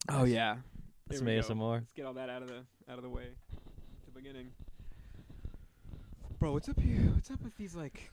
Oh yeah. That's There some we go. ASMR. Let's get all that out of the way at the beginning. Bro, what's up here? What's up with these like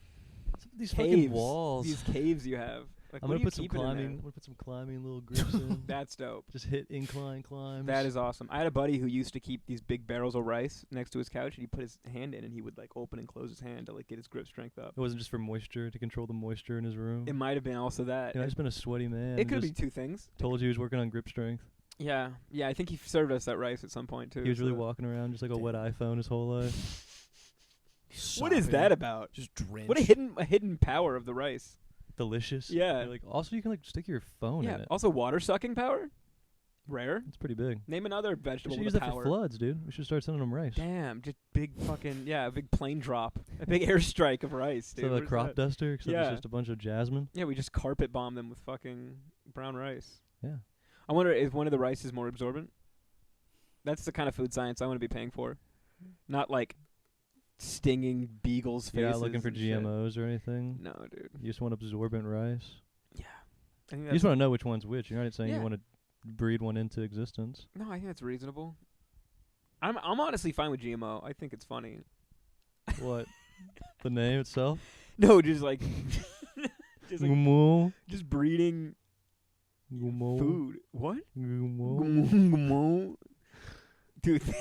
These caves? fucking walls. These caves you have. Like, I'm what gonna are you put some keeping in there? climbing. I'm gonna put some climbing little grips in. That's dope. Just hit incline climbs. That is awesome. I had a buddy who used to keep these big barrels of rice next to his couch, and he put his hand in, and he would like open and close his hand to like get his grip strength up. It wasn't just for moisture, to control the moisture in his room. It might have been also that. You know, I've just been a sweaty man. It could be just two things. told you he was working on grip strength. Yeah, yeah. I think he served us that rice at some point too. He was really so- walking around just like a wet iPhone his whole life. What is that about? Just drenched. What a hidden power of the rice. Delicious. Yeah. You're like, also, you can like stick your phone Yeah. in it. Also, water sucking power. Rare. It's pretty big. Name another We vegetable should with use a that power. for floods, dude. We should start sending them rice. Damn, just big fucking a big plane drop, a big airstrike of rice, dude. Instead of a Where's crop that? duster, except Yeah. it's just a bunch of jasmine. Yeah, we just carpet bomb them with fucking brown rice. Yeah. I wonder if one of the rices more absorbent. That's the kind of food science I want to be paying for, not like stinging beagles' faces. You're not looking for and shit. GMOs or anything. No, dude. You just want absorbent rice. Yeah, I think You that's just want to know which one's which. You're not saying Yeah. you want to breed one into existence. no. I think that's reasonable. I'm honestly fine with GMO. I think it's funny. What? The name itself? No, just like Gumo. just breeding Gumo. food. What? Gumo. Dude, dude,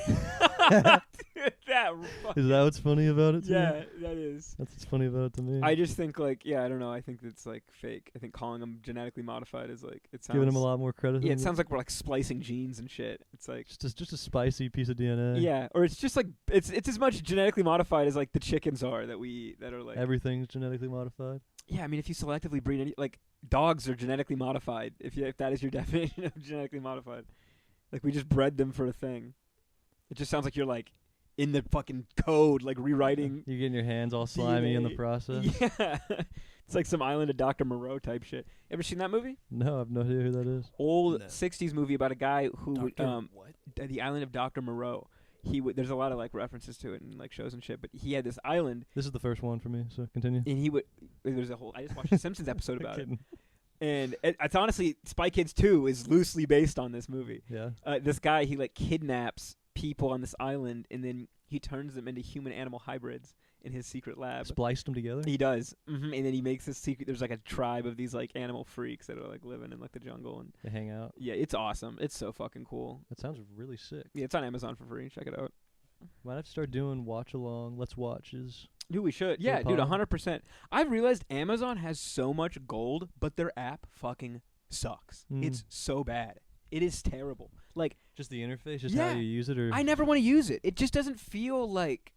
that Is that what's funny about it to you? yeah, that is. That's what's funny about it to me. I just think like I don't know. I think it's like fake. I think calling them genetically modified is like it sounds. Giving him a lot more credit. Yeah, than it sounds like we're like splicing genes and shit. It's like just a spicy piece of DNA. yeah, or it's just like it's as much genetically modified as like the chickens are that we eat that are like Everything's genetically modified. yeah. I mean, if you selectively breed any like dogs are genetically modified. If that is your definition of genetically modified, like we just bred them for a thing. It just sounds like you're like in the fucking code, like rewriting. You're getting your hands all slimy in the DNA. process. Yeah, it's like some Island of Dr. Moreau type shit. Ever seen that movie? No, I have no idea who that is. Old No. '60s movie about a guy who would, What? the Island of Dr. Moreau. There's a lot of like references to it in like shows and shit. But he had this island, This is the first one for me, so continue. and he would. There's a whole. I just watched a Simpsons episode about it, Kidding. and it's honestly Spy Kids 2 is loosely based on this movie. Yeah. This guy he like kidnaps people on this island, and then he turns them into human-animal hybrids in his secret lab. Spliced them together. He does, and then he makes this secret. There's like a tribe of these like animal freaks that are like living in like the jungle, and They hang out. yeah, it's awesome. It's so fucking cool. That sounds really sick. Yeah, it's on Amazon for free. Check it out. Might have to start doing watch along, let's watches. Dude, we should. For Yeah, the dude, pod. 100%. I've realized Amazon has so much gold, but their app fucking sucks. Mm. It's so bad. It is terrible. Like, Just the interface, just Yeah. how you use it, or I never want to use it. It just doesn't feel like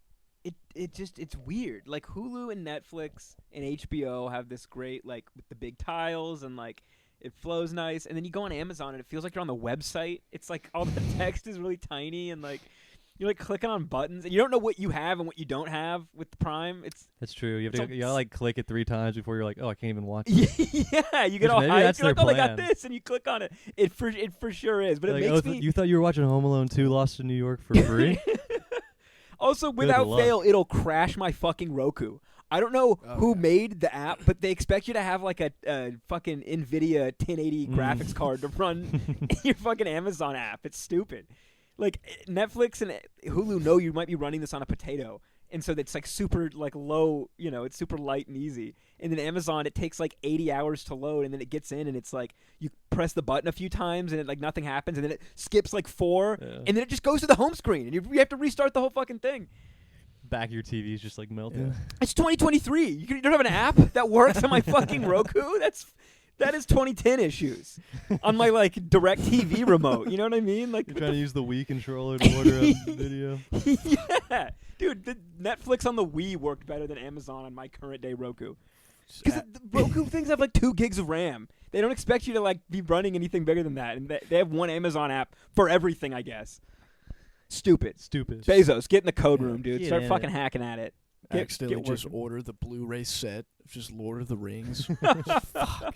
it's weird. Like Hulu and Netflix and HBO have this great like with the big tiles and like it flows nice, and then you go on Amazon and it feels like you're on the website. It's like all the text is really tiny and like you're like clicking on buttons and you don't know what you have and what you don't have with the Prime. It's That's true. You have So to you gotta like click it 3 times before you're like, oh, I can't even watch it. yeah, you get all Maybe hyped. that's You're like, their oh, they got plan. this, and you click on it. It for sure is, but Like, it oh, makes me you thought you were watching Home Alone 2 Lost in New York for free? Also, without luck. fail, it'll crash my fucking Roku. I don't know Oh, who yeah. made the app, but they expect you to have like a fucking NVIDIA 1080 graphics card to run your fucking Amazon app. It's stupid. Like Netflix and Hulu know you might be running this on a potato, and so it's like super like low. You know, it's super light and easy. And then Amazon, it takes like 80 hours to load, and then it gets in, and it's like you press the button a few times, and it like nothing happens, and then it skips like 4, Yeah. and then it just goes to the home screen, and you have to restart the whole fucking thing. Back of your TV's just like melting. It's 2023. You don't have an app that works on my fucking Roku? That is 2010 issues on my like direct TV remote. You know what I mean? Like You're trying to use the Wii controller to order a video. yeah, dude. The Netflix on the Wii worked better than Amazon on my current day Roku. Because the Roku things have like 2 gigs of RAM. They don't expect you to like be running anything bigger than that, and they have one Amazon app for everything. I guess. Stupid. Bezos, get in the code room, dude. Get Start in fucking it. hacking at it. Accidentally get just working. order the Blu-ray set of just Lord of the Rings. Fuck.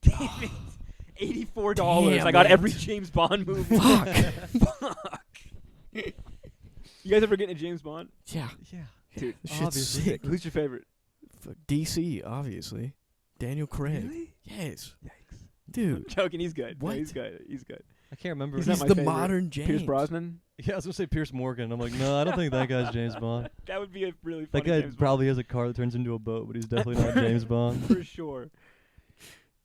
Damn it. $84. Damn, I got man. every James Bond movie. Fuck. Fuck. You guys ever get into James Bond? Yeah. Yeah. Dude, This shit's obviously. sick. Who's your favorite? Fuck, DC, obviously. Daniel Craig. Really? Yes. Yikes. Dude. I'm joking. He's good. No, What? he's good. He's good. I can't remember. He's He's not my the favorite. modern James. Pierce Brosnan. Yeah, I was gonna say Pierce Morgan. I'm like, no, I don't think that guy's James Bond. That would be a really That funny guy James probably has a car that turns into a boat, but he's definitely not James Bond. Bond for sure.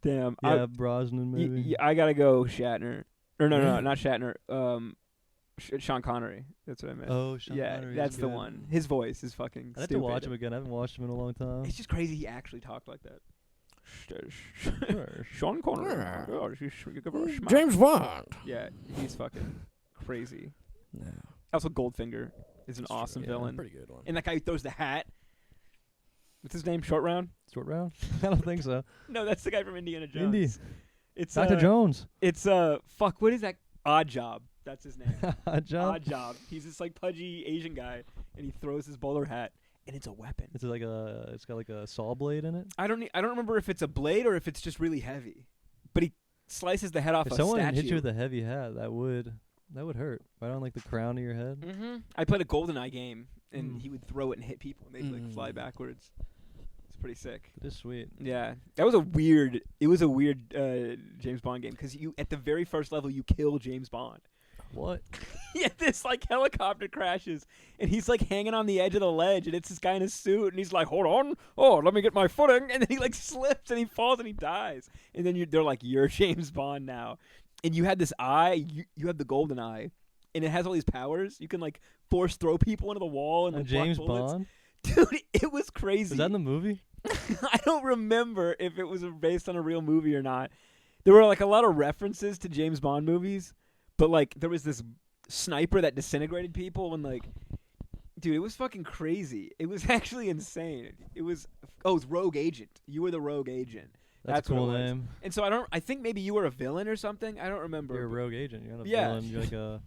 Damn. Yeah, Brosnan maybe. Yeah, I gotta go Shatner. Or no, Really? not Shatner. Sean Connery. That's what I meant. Oh, Sean yeah, Connery is that's the good. one. His voice is fucking I'd have stupid. to watch him again. I haven't watched him in a long time. It's just crazy he actually talked like that. Sure. Sean Connery. Yeah. Oh, give her a smile. James Bond. Yeah, he's fucking crazy. No. Also, Goldfinger is an That's awesome true, yeah, villain. Pretty good one. And that guy who throws the hat. What's his name? Short Round? Short round? I don't think so. No, that's the guy from Indiana Jones. Indy. It's Dr. Jones. It's fuck. What is that? Odd Job. That's his name. John. Odd Job. He's this like pudgy Asian guy, and he throws his bowler hat, and it's a weapon. It's like it's got like a saw blade in it. I don't remember if it's a blade or if it's just really heavy, but he slices the head off If a someone statue. hit you with a heavy hat, that would hurt. Right on like the crown of your head. Mm-hmm. I played a GoldenEye game, and Mm. he would throw it and hit people, and they'd like fly backwards. It's pretty sick. It is sweet. Yeah, that was a weird. It was a weird James Bond game because you at the very first level you kill James Bond. What? Yeah, this like helicopter crashes, and he's like hanging on the edge of the ledge, and it's this guy in a suit, and he's like, "Hold on, oh, let me get my footing," and then he like slips and he falls and he dies, and then they're like, "You're James Bond now," and you had this eye, you have the golden eye, and it has all these powers. You can like force throw people into the wall and like, block James bullets. Bond? Dude, it was crazy. Was that in the movie? I don't remember if it was based on a real movie or not. There were like a lot of references to James Bond movies, but like there was this sniper that disintegrated people and like, dude, it was fucking crazy. It was actually insane. It was Rogue Agent. You were the Rogue Agent. That's a cool what it was. name. And so I think maybe you were a villain or something. I don't remember. You're a rogue agent. You're not a Yeah. villain. You're like a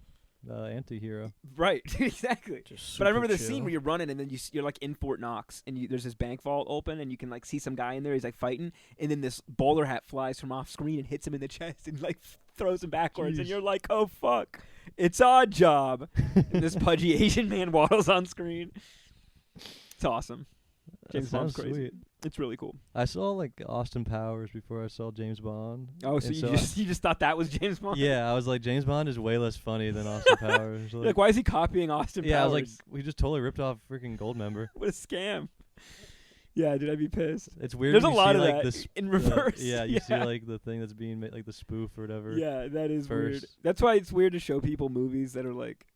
anti-hero. Right, exactly. Just But I remember the super scene chill. where you're running and then you're like in Fort Knox and there's this bank vault open and you can like see some guy in there. He's like fighting and then this bowler hat flies from off screen and hits him in the chest and like throws him backwards and Jeez. you're like, oh fuck, it's Odd Job. And this pudgy Asian man waddles on screen. It's awesome. James That Bond's sounds crazy. sweet. It's really cool. I saw like Austin Powers before I saw James Bond. Oh, so And you just thought that was James Bond? Yeah, I was like, James Bond is way less funny than Austin Powers. You're like, why is he copying Austin yeah, Powers? I was like, we just totally ripped off freaking Goldmember. What a scam. Yeah, dude, I'd be pissed. It's weird. There's when a you lot see, of like, that in reverse. Yeah, you see like the thing that's being made, like the spoof or whatever. Yeah, that is weird. first. That's why it's weird to show people movies that are like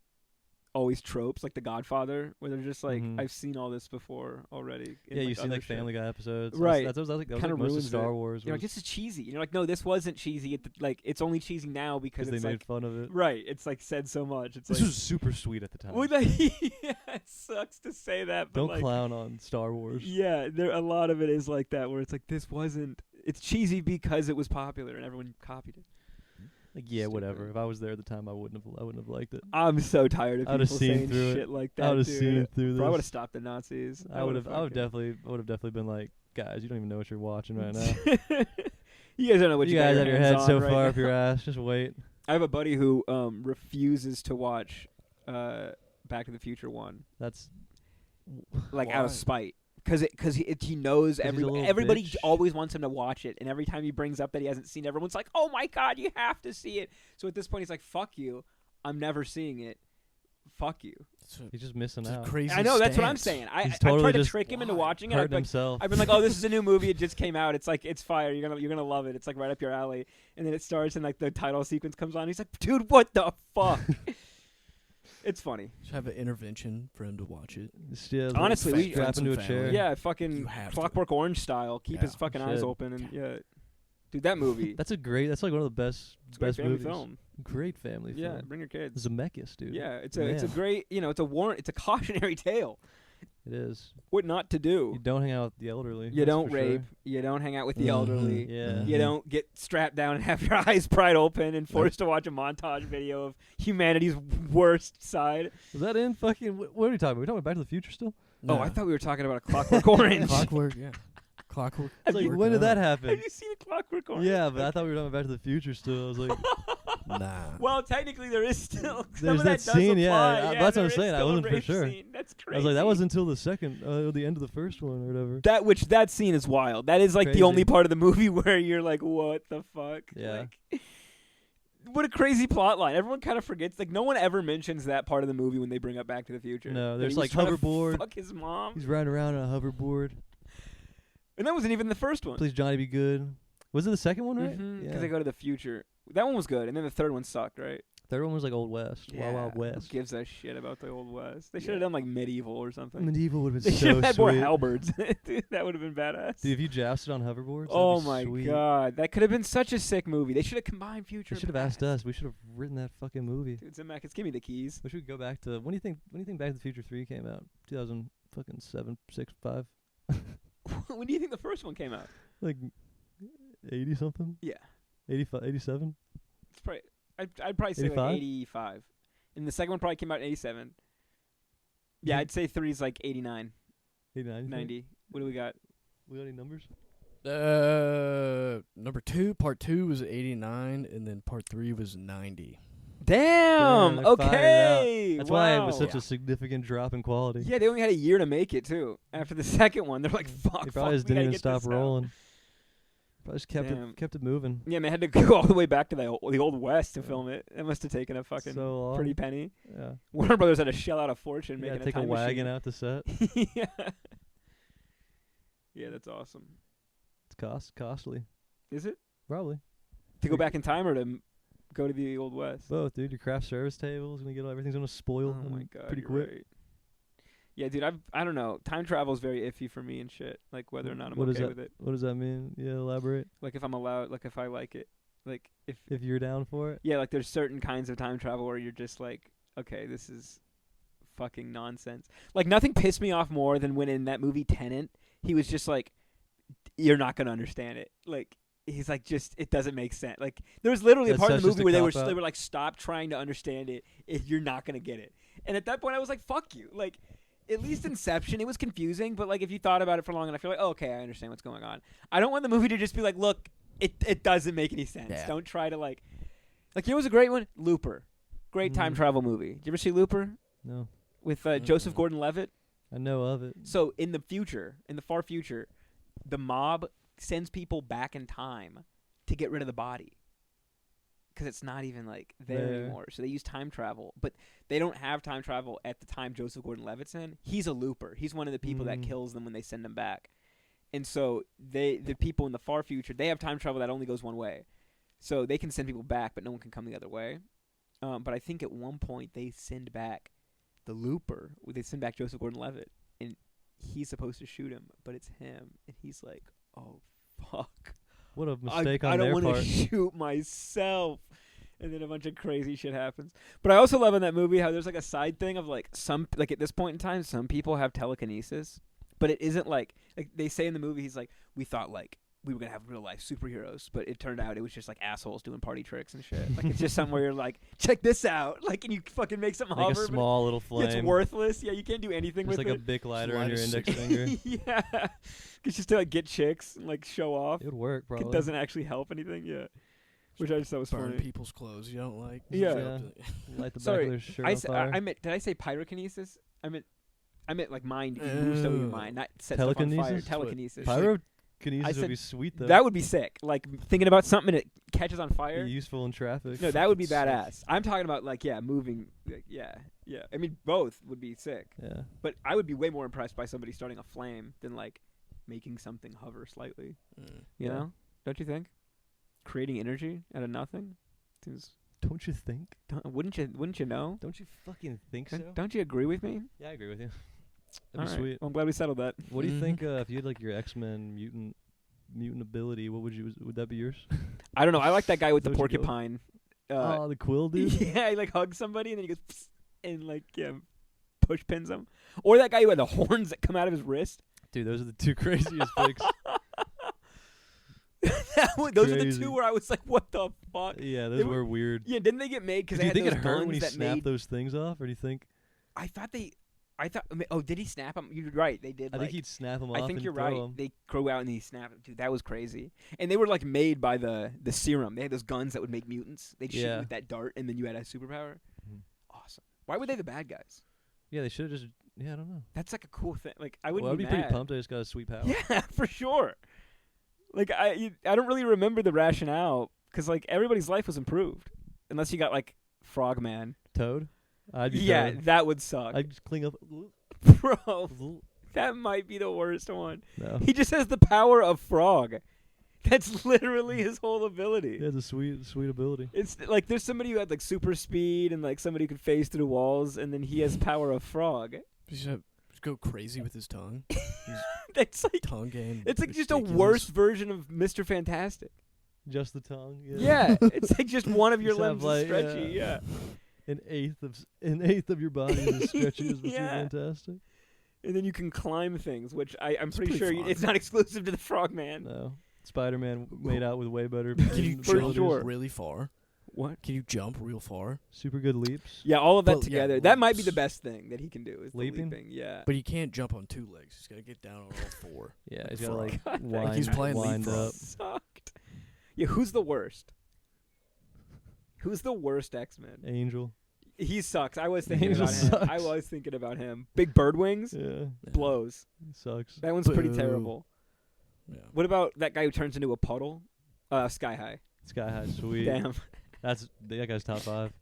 always tropes, like The Godfather, where they're just like, Mhm. I've seen all this before already. in, Yeah, like, you've seen other like shit. Family Guy episodes. Right. That's like Kinda most of ruins Star it. Wars. You're like, this is cheesy. And you're like, no, this wasn't cheesy. It's only cheesy now because they it's made like, fun of it. right. It's like said so much. It's This like, was super sweet at the time. well, like, yeah, it sucks to say that, but Don't like, clown on Star Wars. yeah, a lot of it is like that, where it's like, this wasn't. It's cheesy because it was popular and everyone copied it. Like, yeah, whatever. Stupid. If I was there at the time, I wouldn't have liked it. I'm so tired of I would've people seen saying through it. shit like that. I would have dude. seen through Bro, I would have this. stopped the Nazis. I would have definitely been like, guys, you don't even know what you're watching right now. You guys don't know what you got guys your have your hands head so on right far now. up your ass. Just wait. I have a buddy who refuses to watch Back to the Future 1, That's like out of Why? spite. Because he knows he's a little everybody bitch. always wants him to watch it, and every time he brings up that he hasn't seen it, everyone's like, oh my god, you have to see it. So at this point, he's like, fuck you. I'm never seeing it. Fuck you. he's just missing It's a out. crazy I know, that's what I'm stance. saying. I He's I totally tried to just trick him into Why? watching it. Hurting himself. I've been like, oh, this is a new movie. It just came out. It's like, it's fire. You're gonna love it. It's like right up your alley. And then it starts and like the title sequence comes on. He's like, dude, what the fuck? It's funny. Just have an intervention for him to watch it. Yeah, Honestly, we- strap into a Friends and chair. family. Yeah, fucking You have to. Clockwork Orange style. Keep his Yeah, fucking eyes should. open and yeah, dude, that movie. That's like one of the best It's a great family movies. film. Great family Yeah, film. bring your kids. Zemeckis, dude. Yeah, it's a Man. great, it's a warrant. It's a cautionary tale. It is. What not to do. You don't hang out with the elderly. You that's don't for rape. sure. You don't hang out with the Mhm. elderly. Yeah. You don't get strapped down and have your eyes pried open and forced to watch a montage video of humanity's worst side. Was that in fucking? What are we talking about? We're talking about Back to the Future still? Oh, I thought we were talking about a Clockwork Orange. Clockwork, yeah. Clockwork. It's like, worked when did that out. happen? Have you seen a Clockwork Orange? Yeah, but I thought we were talking about Back to the Future still. I was like, Nah. Well, technically, there is still some There's of that that does scene, yeah, apply. that's what there I'm is saying, I still a wasn't for rape sure. scene. That's crazy. I was like, that wasn't until the second, the end of the first one or whatever. that scene is wild. That is like the Crazy. only part of the movie where you're like, what the fuck? Yeah. Like, What a crazy plot line. Everyone kind of forgets. Like, no one ever mentions that part of the movie when they bring up Back to the Future. No, That there's he's like trying to hoverboard. Fuck his mom. He's riding around on a hoverboard. And that wasn't even the first one. Please, Johnny, be good. Was it the second one, right? Because they go to the future. That one was good. And then the third one sucked, right? Third one was like Old West. Wild Wild West. Who gives a shit about the Old West? They should have done like medieval or something. Medieval would have They been should so have had sweet. more halberds. Dude, that would have been badass. Dude, if you jousted on hoverboards, Oh that'd be my sweet. god, that could have been such a sick movie. They should have combined future. They should have asked us. We should have written that fucking movie. Dude, Zemeckis, give me the keys. Wish we could go back to when do you think Back to the Future 3 came out? 2007, 6, 5, When do you think the first one came out? like 80 something, Yeah, 85, 87. it's probably. I'd probably say 85? like 85. And the second one probably came out in 87. Yeah, I'd say 3's like 89, 89, 90. What do we got? We got any numbers? Number 2, part 2 was 89, and then part 3 was 90. Damn. Damn, they fired Okay. That's why it was Wow. such a significant drop in quality. Yeah, they only had a year to make it too. After the second one, they're like, "Fuck, They fuck, probably just we gotta didn't even get stop this out." rolling. Probably just Damn. kept it moving. Yeah, and they had to go all the way back to the old West to film it. It must have taken a fucking So long. pretty penny. Yeah. Warner Brothers had to shell out a fortune Yeah, making take a time wagon out to set. machine. Yeah. Yeah, that's awesome. It's costly. Is it Probably. to go back in time or to go to the old West? Both, dude. Your craft service table is gonna get everything's gonna spoil. Oh my god, pretty you're quick. right. Yeah, dude, I don't know. Time travel is very iffy for me and shit. Like whether or not I'm What does okay that- with it. What does that mean? Yeah, elaborate. Like if I'm allowed. Like if I like it. Like If you're down for it. yeah, like there's certain kinds of time travel where you're just like, okay, this is fucking nonsense. Like nothing pissed me off more than when in that movie Tenet, he was just like, you're not gonna understand it. Like he's like, just it doesn't make sense. Like there was literally a That's part of the such just movie a where cop-out. they were like, stop trying to understand it if you're not gonna get it. And at that point, I was like, fuck you. Like at least Inception, it was confusing, but like if you thought about it for long enough, you're like, oh, okay, I understand what's going on. I don't want the movie to just be like, look, it doesn't make any sense. Yeah. Don't try to like you know, it was a great one, Looper, great time travel movie. Did you ever see Looper No, with Joseph Gordon-Levitt? I know of it. So in the future, in the far future, the mob sends people back in time to get rid of the body because it's not even like there anymore. So they use time travel, but they don't have time travel at the time Joseph Gordon-Levitt's in. He's a looper. He's one of the people that kills them when they send them back. And so the people in the far future, they have time travel that only goes one way. So they can send people back, but no one can come the other way. But I think at one point they send back the looper. They send back Joseph Gordon-Levitt, and he's supposed to shoot him, but it's him, and he's like, "Oh fuck! What a mistake I on don't their want part. to shoot myself." And then a bunch of crazy shit happens. But I also love in that movie how there's like a side thing of like at this point in time, some people have telekinesis, but it isn't like they say in the movie. He's like, we thought like we were gonna have real life superheroes, but it turned out it was just like assholes doing party tricks and shit. Like it's just somewhere you're like, check this out, like, and you fucking make something Like hover, a small little but flame. it's worthless. Yeah, you can't do anything Just with like it. a Bic lighter light on your a index cigarette. finger. Yeah, it's just to like get chicks and like show off. It would work, probably. It doesn't actually help anything. Yeah, which I just thought was Burn funny. people's clothes you don't like. Yeah. Yeah. Light the back Sorry, of their shirt I on said, fire. did I say pyrokinesis? I meant like mind. You move stuff with your mind, not set stuff on fire. Telekinesis? Telekinesis. Pyrokinesis I said would be sweet, though. That would be sick. Like thinking about something and it catches on fire. Be useful in traffic. No, that would be Sick. badass. I'm talking about like moving. Like, yeah. I mean, both would be sick. Yeah. But I would be way more impressed by somebody starting a flame than like making something hover slightly. You Yeah. know? Don't you think? Creating energy out of nothing seems. Don't you think? Wouldn't you know? Don't you fucking think so? Don't you agree with me? Yeah, I agree with you. That'd All be right. sweet. Well, I'm glad we settled that. What do you Mhm. think if you had like your X-Men mutant ability? What would that be yours? I don't know. I like that guy with the Don't you go- porcupine. Oh, the quill dude. Yeah, he like hugs somebody and then he goes psst, and like push pins him. Or that guy who had the horns that come out of his wrist. Dude, those are the two craziest picks. Those are the Crazy. two where I was like, what the fuck? Yeah, They those were- were weird. Yeah, didn't they get made because Do they you had think it those hurt guns when he that snapped made? those things off, or do you think? I thought. Oh, did he snap them? You're right. They did. I think he'd snap them off. I think and you're throw right. 'em. They grow out and he snapped them. Dude, that was crazy. And they were like made by the serum. They had those guns that would make mutants. They'd shoot you Yeah. with that dart, and then you had a superpower. Mhm. Awesome. Why were they the bad guys? Yeah, they should have just. Yeah, I don't know. That's like a cool thing. Like I Well, wouldn't I'd be be pretty mad. pumped. I just got a sweet power. Yeah, for sure. Like I don't really remember the rationale because like everybody's life was improved. unless you got like Frogman. Toad? I'd be Yeah, Toad. that would suck. I'd just cling up. Bro, that might be the worst one. No. He just has the power of frog. That's literally his whole ability. He has a sweet ability. It's like there's somebody who had like super speed and like somebody who could phase through walls, and then he has power of frog. Just go crazy with his tongue. That's like Tongue game. it's like just a ridiculous. worst version of Mr. Fantastic. Just the tongue. Yeah, it's like just one of your Just limbs have, is like, stretchy. Yeah. An eighth of your body is as stretchy as Mr. Yeah. Fantastic. And then you can climb things, which I'm It's pretty pretty sure fun. it's not exclusive to the Frogman. No. Spider-Man made out with way better. Can you For jump sure. really far? What? Can you jump real far? Super good leaps. Yeah, all of that Well, yeah, together. That might be leaps. the best thing that he can do is Leaping? the leaping. Yeah. But he can't jump on 2 legs. He's got to get down on all 4. Yeah, Like he's got to like God, wind, he's playing wind leapfrog. up. Sucked. Yeah, who's the worst? Who's the worst X-Men? Angel. He sucks. I was thinking Angel about him. I sucks. was thinking about him. Big bird wings Yeah, blows. he sucks. That one's pretty Boo. terrible. Yeah. What about that guy who turns into a puddle? Sky High. Sky High, sweet. Damn. That guy's top 5.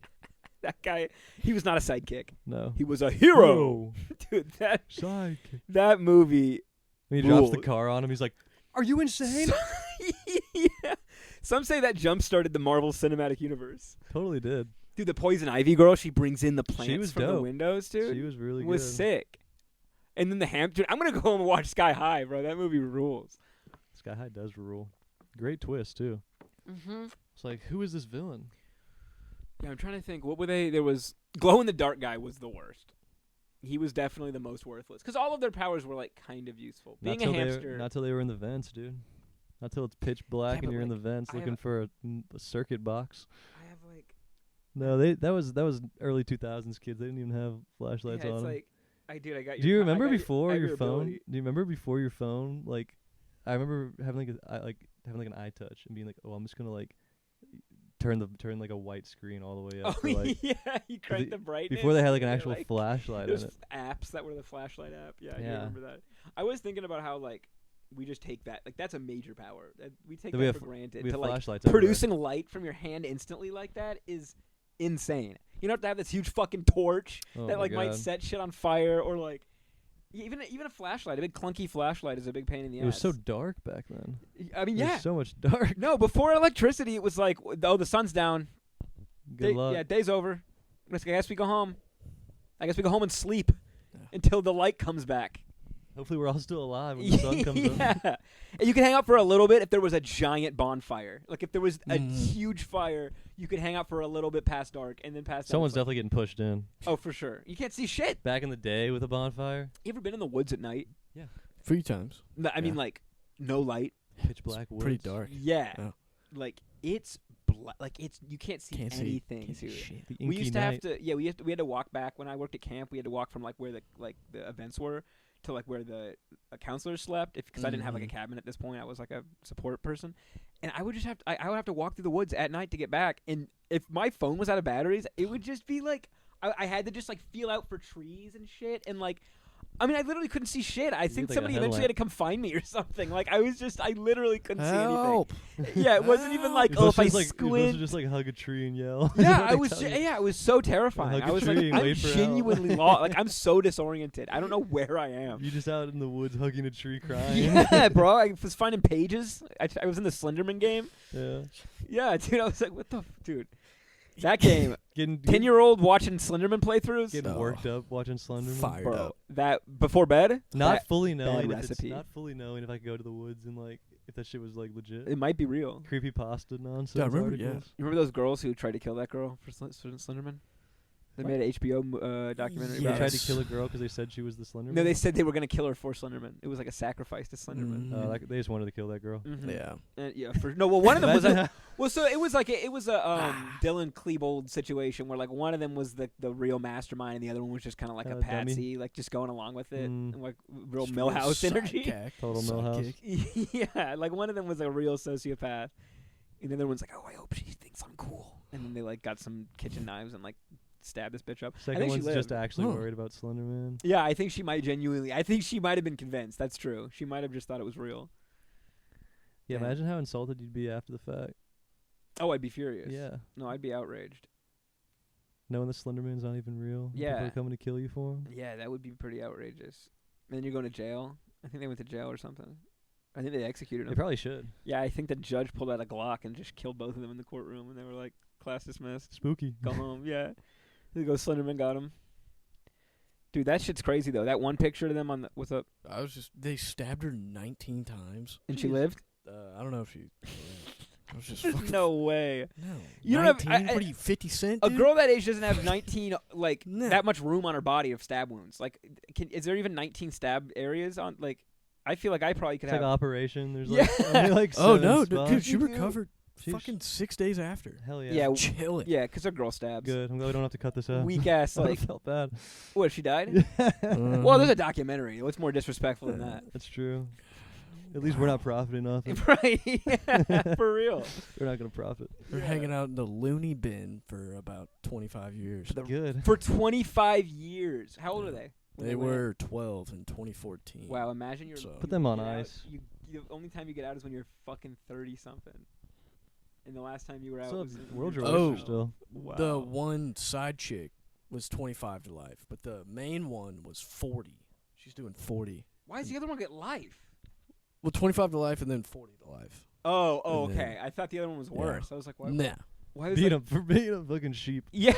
That guy, he was not a sidekick. No. He was a hero. Dude, Sidekick. that movie. When he drops the Ruled. car on him, he's like, "Are you insane?" Yeah. Some say that jump started the Marvel Cinematic Universe. Totally did. Dude, the Poison Ivy girl, she brings in the She plants was from the dope. windows, dude. She was really was good. sick. And then dude, I'm gonna go home and watch Sky High, bro. That movie rules. Sky High does rule. Great twist too. Mm-hmm. It's like, who is this villain? Yeah, I'm trying to think. What were they? There was Glow in the Dark guy was the worst. He was definitely the most worthless because all of their powers were like kind of useful. Being a hamster. Not till they were in the vents, dude. Not till it's pitch black Yeah, and but, you're in the like, vents I have looking for a circuit box. I have like. No, that was early 2000s kids. They didn't even have flashlights Yeah, on it's 'em. like. I got. Do you I remember got before I got your phone? ability. Do you remember before your phone? Like, I remember having having an eye touch and being like, oh, I'm just gonna like turn like a white screen all the way up. Oh for, like, yeah, you cranked the brightness. before they had like an and actual like, flashlight There's in it. apps that were the flashlight app. Yeah, I do Yeah. remember that. I was thinking about how like we just take that like that's a major power. We take That we that have for granted. We To have like flashlights everywhere. producing light from your hand instantly like that is insane. You don't have to have this huge fucking torch Oh that my like might God. set shit on fire or like even a flashlight, a big clunky flashlight is a big pain in the It ass. was so dark back then. I mean, It yeah. was so much dark. No, before electricity, it was like, oh, the sun's down. Good luck. Yeah, day's over. I guess we go home. I guess we go home and sleep Yeah. until the light comes back. Hopefully we're all still alive when the sun comes up. Yeah. And you can hang out for a little bit if there was a giant bonfire. Like if there was a Mm. huge fire, you could hang out for a little bit past dark and then past dark. Someone's definitely getting pushed in. Oh, for sure. You can't see shit. Back in the day with a bonfire, You ever been in the woods at night? 3 times. No, I mean, Yeah. like, no light. pitch black woods. Pretty dark. Yeah. Yeah. Like, it's you can't see Can't anything, Can't see dude. shit. The We inky used to night. have to, yeah. We had to walk back when I worked at camp. We had to walk from like where the events were to like where the counselors slept. Because I didn't have like a Mhm. cabin at this point, I was like a support person, and I would just have to, I would have to walk through the woods at night to get back. And if my phone was out of batteries, it would just be like I had to just like feel out for trees and shit, and like. I mean, I literally couldn't see shit. I You think get, like, a somebody eventually had to come find me or something. Like I literally couldn't Help! see anything. Yeah, it wasn't even like, You're oh, if I supposed to just, like, you're supposed squint. to just like hug a tree and yell. Yeah, They I was. tell you. Yeah, it was so terrifying. Hug I a was tree like, and I'm wait for help. genuinely lost. Like, I'm so disoriented. I don't know where I am. You just out in the woods hugging a tree, crying. Yeah, bro. I was finding pages. I was in the Slenderman game. Yeah. Yeah, dude. I was like, what the, dude? That game. Getting 10-year-old watching Slenderman playthroughs. getting Oh. worked up watching Slenderman. Fired Bro, up. that before bed. Not that- fully knowing if recipe. it's not fully knowing if I could go to the woods and like if that shit was like legit. It might be real. Creepypasta nonsense. Yeah, I remember, yeah. articles. You remember those girls who tried to kill that girl for Slenderman? They made an HBO documentary They about tried it. to kill a girl because they said she was the Slenderman. No, they said they were gonna kill her for Slenderman. It was like a sacrifice to Slenderman. They just wanted to kill that girl. Mhm. Yeah. Yeah, for no. Well, one of them was Imagine well. So it was like it was a Dylan Klebold situation where like one one was the real mastermind and the other one was just kind of like a Dummy. patsy, like just going along with it, Mm. and, like real Just Millhouse real energy. sidekick, Total Millhouse. sidekick. Yeah, like one of them was a real sociopath, and the other one's like, oh, I hope she thinks I'm cool, and then they like got some kitchen knives and like stabbed this bitch up. I Second think one's she just lived. actually Huh. worried about Slenderman. Yeah, I think she might genuinely. I think she might have been convinced. That's true. She might have just thought it was real. Yeah, Yeah. imagine how insulted you'd be after the fact. Oh, I'd be furious. Yeah. No, I'd be outraged. Knowing the Slender Man's not even real. Yeah. People are coming to kill you for him. Yeah, that would be pretty outrageous. And then you're going to jail. I think they went to jail or something. I think they executed They him. probably should. Yeah, I think the judge pulled out a Glock and just killed both of them in the courtroom, and they were like, class dismissed. Spooky. Go home. Yeah. There goes Slenderman, got him. Dude, that shit's crazy, though. That one picture of them on the, with a... They stabbed her 19 times. And she lived? I don't know if she... I was just fucking... No way. No. You don't have... 19? What are you, 50 Cent, A dude? girl that age doesn't have 19, like, No. that much room on her body of stab wounds. Like, is there even 19 stab areas on, like... I feel like I probably could It's have... like Operation. There's Yeah. like, only like Oh, 7 no. spots. Dude, she Dude. recovered She's- fucking 6 days after. Hell yeah. Yeah, Chilling. yeah, because a girl stabs. Good. I'm glad we don't have to cut this out. Weak ass, I like... felt bad. What, she died? Well, there's a documentary. What's more disrespectful than that? That's true. At least we're not profiting off it. Right? Yeah, for real. We're not going to profit. They're hanging out in the loony bin for about 25 years. Good. For 25 years. How old are they? when They went were 12 in 2014. in? Wow, imagine you're... So- Put them on get out- ice. the only time you get out is when you're fucking 30-something. And the last time you were out Still was... have when world you were- relations Oh. still. Wow. The one side chick was 25 to life, but the main one was 40. She's doing 40. Why does the other one get life? Well, 25 to life and then 40 to life. Oh, And then- okay. I thought the other one was Yeah. worse. I was like, why? Nah. Why was Being like, for being a fucking sheep. Yeah.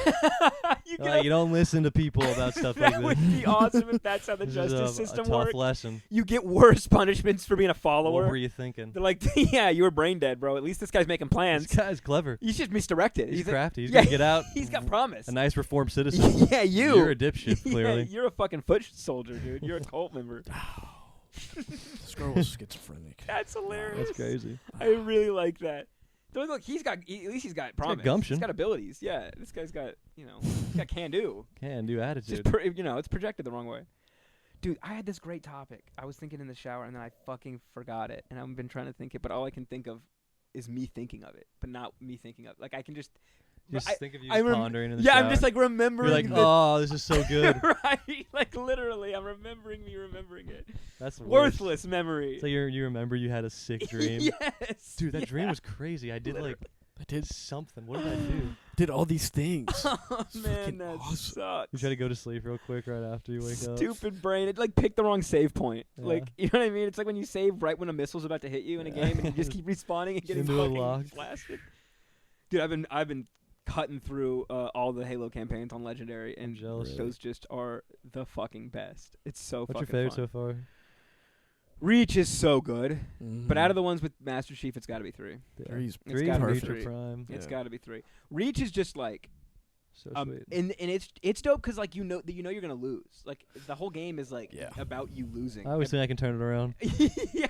You Like, you don't listen to people about stuff like that this. would be awesome if that's how the This justice is a system tough works. lesson. You get worse punishments for being a follower. What were you thinking? They're like, yeah, you were brain dead, bro. At least this guy's making plans. This guy's clever. He's just misdirected. He's like- crafty. He's yeah, gonna get out. He's got promise. A nice reformed citizen. Yeah, you. You're a dipshit, clearly. Yeah, you're a fucking foot soldier, dude. You're a cult member. This girl was schizophrenic. That's hilarious. That's crazy. I really like that. Don't look, at least he's got promise. gumption. He's got abilities. Yeah, this guy's got, he's got can do. Can do It's just attitude. it's projected the wrong way. Dude, I had this great topic. I was thinking in the shower and then I fucking forgot it. And I've been trying to think it, but all I can think of is me thinking of it, but not me thinking of. Like I can just Just I- think of you I rem- pondering in the yeah, shower. I'm just like remembering. You're like, the, oh, this is so good. right, like literally, I'm remembering it. That's the worst. Worthless memory. It's like you remember you had a sick dream. Yes, Dude, that dream yeah. was crazy. I did like I did something. What did I do? did all these things. Oh It's man, fucking that awesome. sucks. You try to go to sleep real quick right after you wake up. Stupid brain. It like picked the wrong save point. Yeah. Like you know what I mean? It's like when you save right when a missile's about to hit you in a Yeah. game, and you just keep respawning and getting Into a fucking lock. blasted. Dude, I've been cutting through all the Halo campaigns on Legendary, and jealous. Really? those just are the fucking best. It's so What's your fucking favorite fun. so far? Reach is so good, but out of the the ones with Master Chief, it's got to be 3. Three's It's Three gotta be Reach or 3. Prime. It's Yeah. got to be 3. Reach is just like So and sweet. it's dope because like you know you're gonna lose. Like the whole game is like Yeah. about you losing. I always think I can turn it around. Yeah,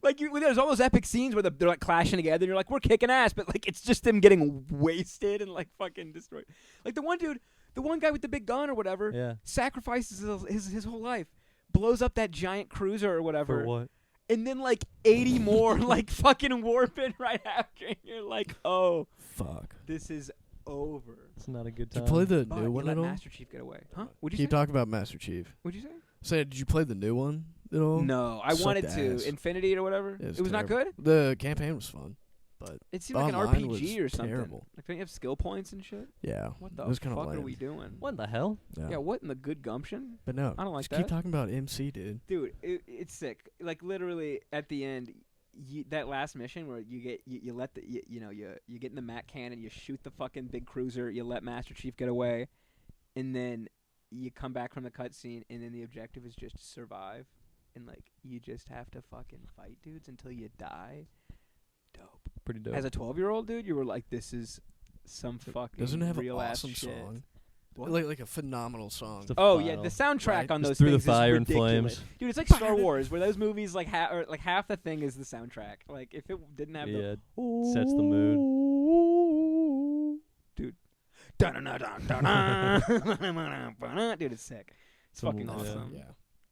like there's all those epic scenes where they're like clashing together, and you're like, we're kicking ass, but like it's just them getting wasted and like fucking destroyed. Like the one guy with the big gun or whatever, Yeah. sacrifices his whole life, blows up that giant cruiser or whatever, For what? and then like 80 more like fucking warp it right after, and you're like, oh, Fuck. this is over. It's not a good Did time. you play the But new you one let at all? Master Chief get away, huh? What'd you Keep say? talking about Master Chief. What'd you say? Say, did you play the new one at all? No, I Sucked wanted to. ass. Infinity or whatever. Yeah, It was not terrible. good. The campaign was fun, but It seemed like an Online RPG or was something. terrible. Like, don't you have skill points and shit? yeah, What the it was fuck kinda are lame. we doing? What the hell? Yeah, what in the good gumption? But no, I don't like just that. keep talking about MC, dude. Dude, it's sick. Like, literally, at the end, that last mission where you get you let the you get in the Mac cannon, you shoot the fucking big cruiser, you let Master Chief get away, and then you come back from the cutscene, and then the objective is just to survive, and like you just have to fucking fight dudes until you die. Dope. Pretty dope. As a 12-year-old dude, you were like, this is some fucking Doesn't it have an real ass awesome shit. song? What? Like a phenomenal song. It's the Oh yeah, final. the soundtrack Right. on Just those through the things fire is and ridiculous. flames. Dude, it's like Star Wars, where those movies like half the thing is the soundtrack. Like if it didn't have Yeah. the Sets the mood. dude, dude, it's sick. It's Some- fucking yeah. awesome. Yeah.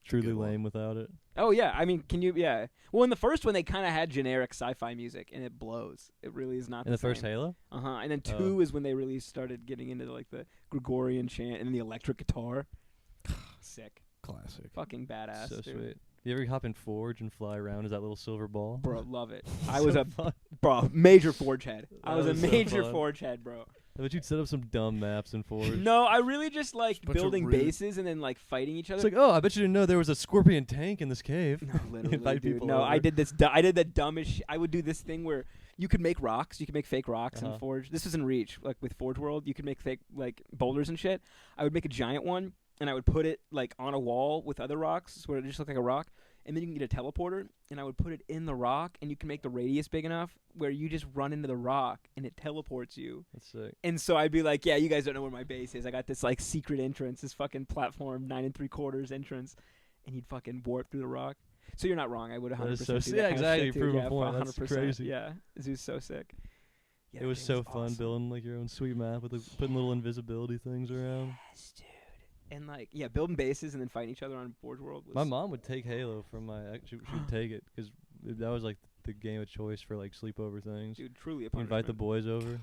Truly Good one. lame without it. Oh yeah, I mean, can you? Yeah. Well, in the first one, they kind of had generic sci-fi music, and it blows. It really is not In the first same. Halo? And then 2 Oh. is when they really started getting into like the Gregorian chant and the electric guitar. Sick. Classic. Fucking badass. So dude. sweet. You ever hop in Forge and fly around as that little silver ball? Bro, love it. So I was a fun. major Forge head. I That was a was so major fun. Forge head, bro. I bet you'd set up some dumb maps in Forge. No, I really just like Bunch of building rude- bases and then like fighting each other. It's like, oh, I bet you didn't know there was a scorpion tank in this cave. No, literally, Invite dude. people No, I over. did this. I did the dumbest. I would do this thing where you could make rocks. You could make fake rocks in Uh-huh. Forge. This was in Reach, like with Forge World. You could make fake like boulders and shit. I would make a giant one, and I would put it like on a wall with other rocks, so it just looked like a rock. And then you can get a teleporter, and I would put it in the rock, and you can make the radius big enough where you just run into the rock, and it teleports you. That's sick. And so I'd be like, yeah, you guys don't know where my base is. I got this like secret entrance, this fucking platform 9 3/4 entrance, and you'd fucking warp through the rock. So you're not wrong. I would 100% That is so do sick. that Yeah, kind of exactly. shit, dude. Prove a Yeah, point. That's 100%. crazy. Yeah, this was so sick. Yeah, It that was game so fun awesome. building like your own sweet map with putting little invisibility things around. Yes, dude. And like, yeah, building bases and then fighting each other on Forge World was. My mom would take Halo from my. She would take it because that was like the game of choice for like sleepover things. Dude, truly a You punishment. invite the boys over, and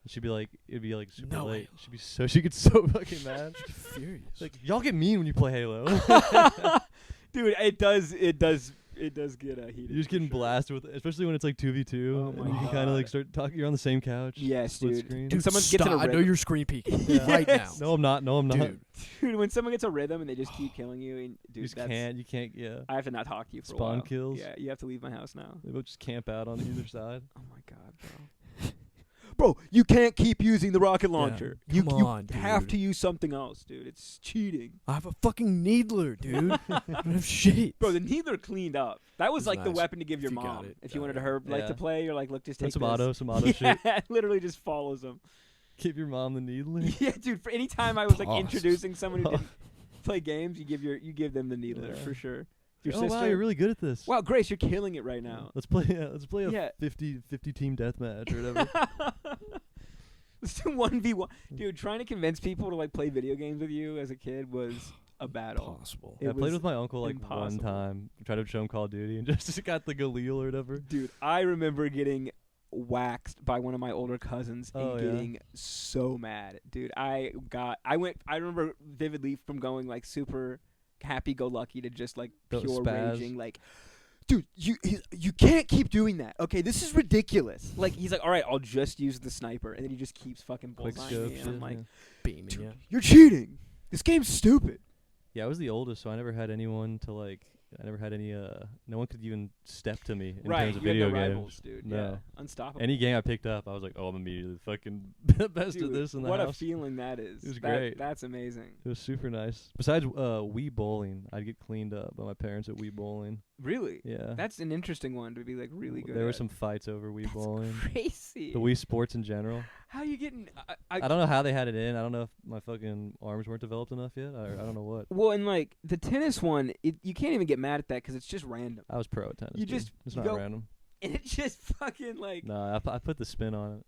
she'd be like, it'd be like super No late. Halo. She gets so fucking mad. Furious. Like, y'all get mean when you play Halo. Dude, it does get heated. You're just getting for sure. blasted with it, especially when it's like 2v2, Oh and my you can kind of like God. start talking. You're on the same couch. Yes, split dude. screen. Dude, someone gets in a stop. I know rhythm. you're screen peeking Yes. right now. No, I'm not. No, I'm not. Dude, Dude, when someone gets a rhythm and they just keep killing you, and you dude, just that's can't. You can't. Yeah. I have to not talk to you for a Spawn while. kills. Yeah, you have to leave my house now. They both just camp out on either side. Oh my god, bro. Bro, you can't keep using the rocket launcher. You come you on, have dude. to use something else, dude. It's cheating. I have a fucking needler, dude. I don't have shit. Bro, the needler cleaned up. That was It's like the nice. weapon to give your If you got mom. it, If you got wanted it. her like Yeah. to play, you're like, look, just take Some this. auto yeah, shit. it literally just follows them. Give your mom the needler. Yeah, dude. For any time I was like Pause. introducing someone who didn't play games, you give them the needler Yeah. for sure. Your Oh sister. wow, you're really good at this. Wow, Grace, you're killing it right now. Let's play. Let's play a Yeah. 50 team deathmatch or whatever. Let's do 1v1. Dude, trying to convince people to like play video games with you as a kid was a battle. Impossible. It I played was with my uncle like one impossible. time. Tried to show him Call of Duty and just got the Galil or whatever. Dude, I remember getting waxed by one of my older cousins Oh, and yeah. getting so mad. Dude, I remember vividly from going like super happy-go-lucky to just like Go pure spaz. raging like, dude, you can't keep doing that. Okay, this is ridiculous. Like he's like, all right, I'll just use the sniper, and then he just keeps fucking Quick bullseyeing scope me, shit. and I'm like, yeah. Beaming dude, you. you're cheating. This game's stupid. Yeah, I was the oldest, so I never had anyone to like. I never had any. No one could even step to me in Right, terms of you had video no games. rivals, dude. No. Yeah, unstoppable. Any game I picked up, I was like, oh, I'm immediately fucking best Dude, at this in the what a house. feeling that is. It was That- great. That's amazing. It was super nice. Besides Wii Bowling, I'd get cleaned up by my parents at Wii Bowling. Really? Yeah. That's an interesting one to be like really good. There were at. some fights over Wii That's Bowling. crazy. The Wii Sports in general. How you getting? I don't know how they had it in. I don't know if my fucking arms weren't developed enough yet. I don't know what. Well, and like the tennis one, you can't even get mad at that because it's just random, I was pro at tennis. You dude. just It's you not go- random. and it's just fucking like No, I put the spin on it.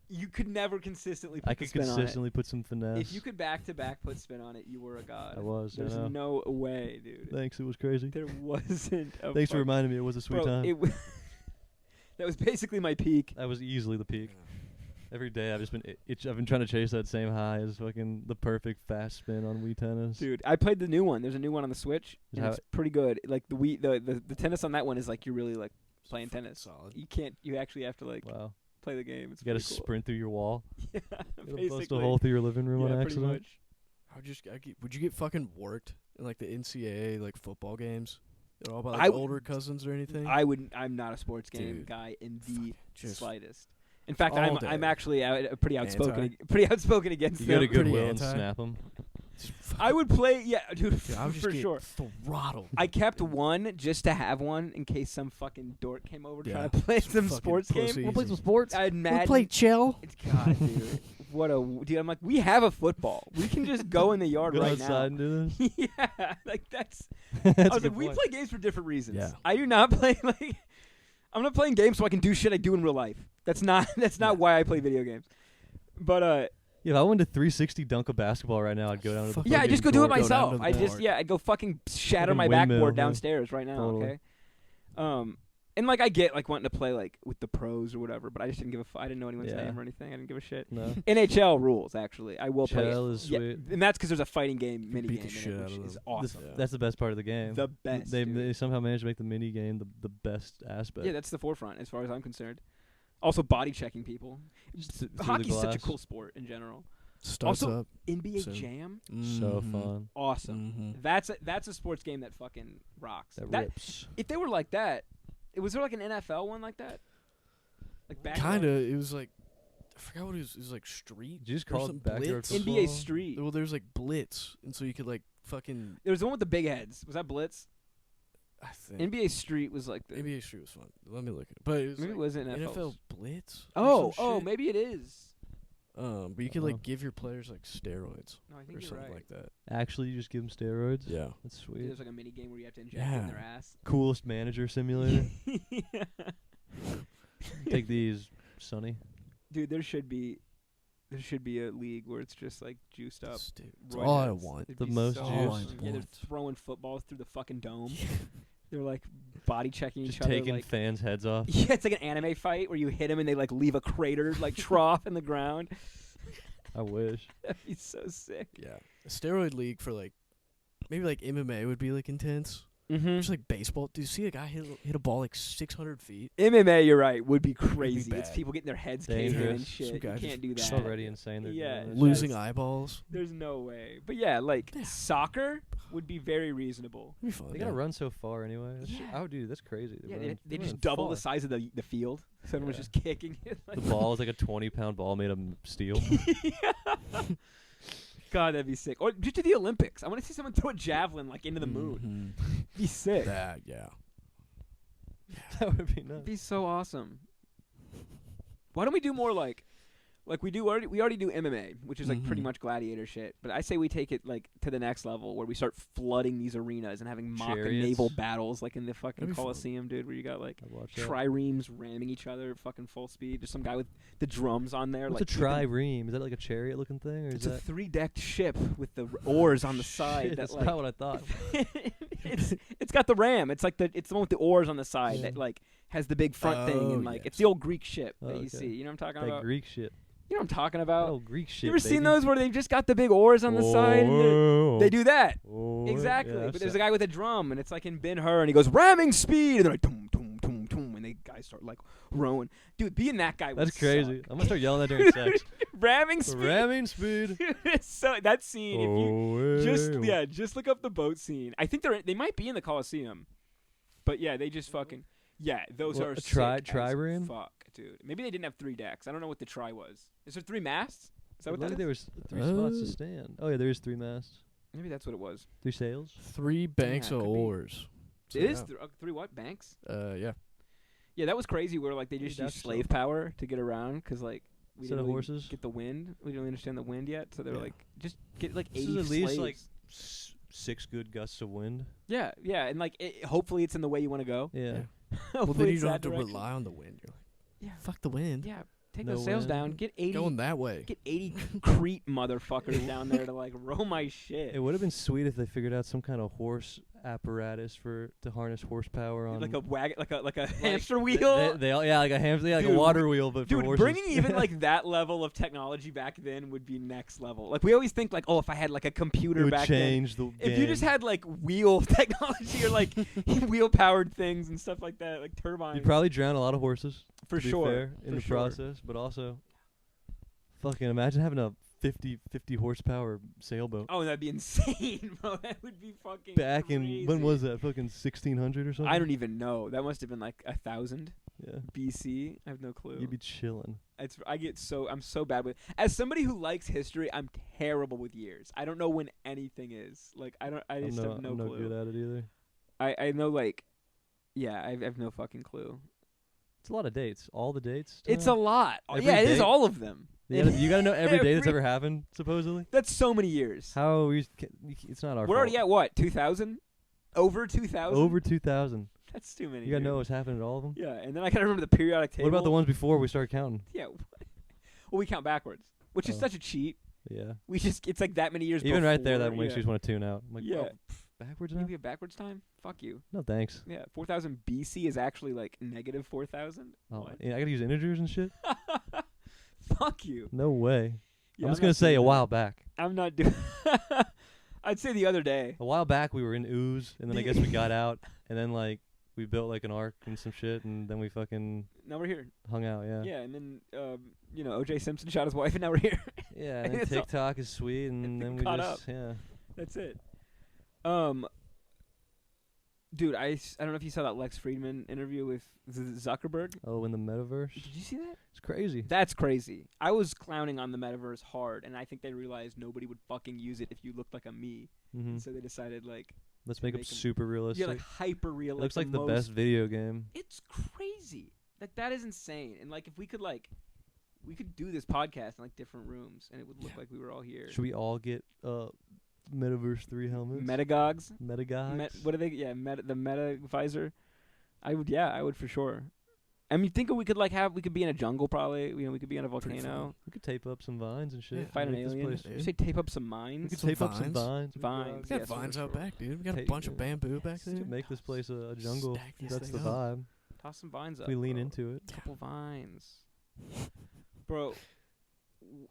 you could never consistently put I the could spin consistently put some on it. finesse. If you could back to back put spin on it, you were a god. I was. I There's know. no way, dude. Thanks. It was crazy. There wasn't. A Thanks for fuck- reminding me. It was a sweet Bro, time. it that was basically my peak. That was easily the peak. Every day I've just been I've been trying to chase that same high as fucking the perfect fast spin on Wii Tennis. Dude, I played the new one. There's a new one on the Switch, Is and how it's pretty good. Like the tennis on that one is like you're really like playing tennis. Solid. You can't. You actually have to like Wow. play the game. It's You got to pretty cool. sprint through your wall. Yeah, It'll basically. bust a hole through your living room yeah, on pretty accident. much. Would you get fucking worked in like the NCAA like football games? At all about I like w- older cousins or anything? I wouldn't. I'm not a sports game Dude, guy in the fucking just slightest. In fact, all I'm day. actually pretty outspoken. Anti? Pretty outspoken against You go to them. Pretty Goodwill and anti. snap them. I would play. Yeah, dude, Dude, I would just for get sure. throttled. I kept one just to have one in case some fucking dork came over Yeah, trying to play some fucking sports game. pussies. Wanna play some sports? I'd mad. chill. God, dude. Dude, I'm like, we have a football. We can just go in the yard Go right outside now. and do this. Yeah, like that's. That's I a was good like, we point. play games for different reasons. Yeah. I do not play like. I'm not playing games so I can do shit I do in real life. That's not why I play video games. But Yeah, if I went to 360 dunk a basketball right now, I'd go down to the Fucking yeah, I just go do it court, go down myself. to the I just court. I'd go fucking shatter Fucking my windmill, backboard yeah. downstairs right now. Totally. Okay. And like I get like wanting to play like with the pros or whatever, but I just didn't give I didn't know anyone's Yeah. name or anything. I didn't give a shit. No. NHL rules actually. I will play. NHL is sweet. And that's because there's a fighting game mini Beat game the in shit it, out which of is them. awesome. Yeah. That's the best part of the game. The best. They dude. somehow managed to make the mini game the best aspect. Yeah, that's the forefront as far as I'm concerned. Also, body checking people. Through the Hockey's such a glass. cool sport in general. Starts Also, up. NBA So- Jam, So Mhm. fun. awesome. Mhm. That's a sports game that fucking rocks. That That rips. if they were like that, was there like an NFL one like that? Like back Kind of. It was like, I forgot what it was. It was like Street. Did you just or call some it backyard Blitz. football? NBA Street. Well, there was like Blitz, and so you could like fucking. There was the one with the big heads. Was that Blitz? I think NBA Street was like the. NBA Street was fun. Let me look at it. But it was Maybe it like wasn't NFL Blitz. or Oh, some oh, shit. maybe it is. But you could Oh. like give your players like steroids No, I or think you're something right. like that. Actually, you just give them steroids. Yeah. That's sweet. There's like a mini game where you have to inject it in their Yeah. ass. Coolest manager simulator. Yeah. Take these, Sonny. Dude, there should be a league where it's just like juiced up. It's roid all I heads. want. It'd The be most so juice. awesome. Yeah, they're Want. throwing footballs through the fucking dome. They're like body checking Just each other. taking Like, fans' heads off. yeah, it's like an anime fight where you hit them and they like leave a crater like trough in the ground. I wish. That'd be so sick. Yeah. A steroid league for like maybe like MMA would be like intense. Mm-hmm. Just like baseball. Do you see a guy hit a ball like 600 feet? MMA, you're right, would be crazy. It's bad. people getting their heads caved in Dangerous. and shit. Some You guy can't do just that. It's already insane. They're Yeah. doing this. Losing That's- eyeballs. There's no way. But yeah, like Yeah. soccer would be very reasonable. It'd be fun. They gotta run so far anyway. That's Yeah. Oh, dude, that's crazy. Yeah, run- they run just double far. the size of the field. So everyone's Yeah. just kicking it. The ball is like a 20-pound ball made of steel. God, that'd be sick. Or just to the Olympics. I want to see someone throw a javelin like into the moon. Be sick. That, yeah. That would be nuts. It'd be so awesome. Why don't we do more like we already do MMA, which is like pretty Mhm. much gladiator shit. But I say we take it like to the next level where we start flooding these arenas and having mock Chariots. naval battles like in the fucking That'd be fun. Coliseum, dude, where you got like I'd watch that. triremes ramming each other at fucking full speed. There's some guy with the drums on there. What's like a trireme? Is that like a chariot-looking thing, or is It's a that 3-decked ship with the oars on the Oh, side. shit, that that's like not what I thought. it's got the ram. It's the one with the oars on the side Yeah. that like has the big front thing Oh, and like it's yes. the old Greek ship Oh, that you okay. see. You know what I'm talking That about? Greek shit. You know what I'm talking That about? old Greek shit. You ever seen baby. those where they've just got the big oars on the side? And Oh, they do that. oh, Exactly. yeah, But there's a guy with a drum and it's like in Ben-Hur and he goes ramming speed and they're like tum tum tum tum and the guys start like rowing. Dude, being that guy would That's crazy. suck. I'm gonna start yelling that during sex. Ramming speed. Ramming speed. So that scene, if you Oh, just look up the boat scene. I think they might be in the Coliseum, but yeah, they just fucking those What, are a sick as trireme? fuck, dude. Maybe they didn't have 3 decks. I don't know what the tri was. Is there 3 masts? Is that what Look, that there is? was 3 spots to stand. Oh yeah, there is 3 masts, Maybe that's what it was. 3 sails. 3 banks Yeah, it of could be. oars. So, It is yeah. 3 what banks? Yeah. Yeah, that was crazy. Where like they Hey, just doubt used slave yourself. power to get around because like we Instead didn't of really horses? get the wind. We didn't really understand the wind yet, so they were Yeah. like just get like This 80 is at least slaves. like 6 good gusts of wind. yeah, and like hopefully it's in the way you want to go. Yeah. Well, Hopefully then you it's don't that have to direction. rely on the wind. You're like, Yeah. fuck the wind. Yeah, take No those sails wind. down. Get 80 Going that way. Get 80 Crete motherfuckers down there to like row my shit. It would have been sweet if they figured out some kind of horse apparatus to harness horsepower on. Like a wagon, like a hamster wheel. They all, yeah, like a hamster, like Dude, a water wheel, but for Dude, horses. bringing even like that level of technology back then would be next level. Like we always think like, oh, if I had like a it computer would back change the then. game. If you just had like wheel technology or like wheel powered things and stuff like that, like turbines. you'd probably drown a lot of horses. for to be sure. fair, in for the sure. process, but also, fucking imagine having a 50 horsepower sailboat. Oh, that'd be insane, bro. That would be fucking Back in when crazy. was that? Fucking 1600 or something. I don't even know. That must have been like 1000 Yeah, BC. I have no clue. you'd be chilling. I'm so bad with. As somebody who likes history, I'm terrible with years. I don't know when anything is. Like I just have no I'm clue. not good at it either. I know like, yeah, I have no fucking clue. It's a lot of dates. All the dates. It's a lot. Every Yeah, it is date? all of them. You gotta know every day that's Every- ever happened. Supposedly. That's so many years. How we? It's not our. We're already fault. at what 2000? Over 2000? Over 2000. That's too many. You gotta dude. know what's happening to all of them. Yeah, and then I gotta remember the periodic table. What about the ones before we start counting? Yeah. Well, we count backwards, which is Oh. such a cheat. Yeah. It's like that many years. Even right there, before, that makes yeah. you just want to tune out. I'm like, Yeah. oh, backwards Can now? you be a backwards time? Fuck you. No thanks. Yeah, 4000 BC is actually like negative 4000. Oh, What? yeah, I gotta use integers and shit. Fuck you. No way. Yeah, I'm just not gonna say doing a that. while back. I'm not doing. I'd say the other day. A while back we were in ooze, and then I The- guess we got out, and then like we built like an ark and some shit, and then we fucking Now we're here. hung out. Yeah. Yeah, and then O.J. Simpson shot his wife, and now we're here. Yeah. And then It's all- TikTok is sweet, and then we Caught just yeah. That's it. Dude, I don't know if you saw that Lex Friedman interview with Zuckerberg. Oh, in the metaverse. Did you see that? It's crazy. That's crazy. I was clowning on the metaverse hard, and I think they realized nobody would fucking use it if you looked like a me. Mm-hmm. So they decided, like, Let's make make it 'em- super realistic. yeah, like hyper real. Looks like the most best video game. It's crazy. Like, that is insane. And like, if we could we could do this podcast in like different rooms, and it would look like we were all here. Should we all get Metaverse 3 helmets? Metagogs. Metagogs? What are they? Yeah, the meta visor. I would for sure. I mean, think of we could be in a jungle probably. You know, we could be on a Pretty volcano, We could tape up some vines and shit. Yeah. fight an Make this alien. place- Yeah. You say tape up some We mines. could Some tape up some vines. vines. Vines. We got yes, for vines out sure. back, dude. We got a Take- bunch of bamboo back there. To make this place a jungle. Stack this That's the thing up. vibe. Toss some vines If up. we lean bro. into it. Couple vines, bro.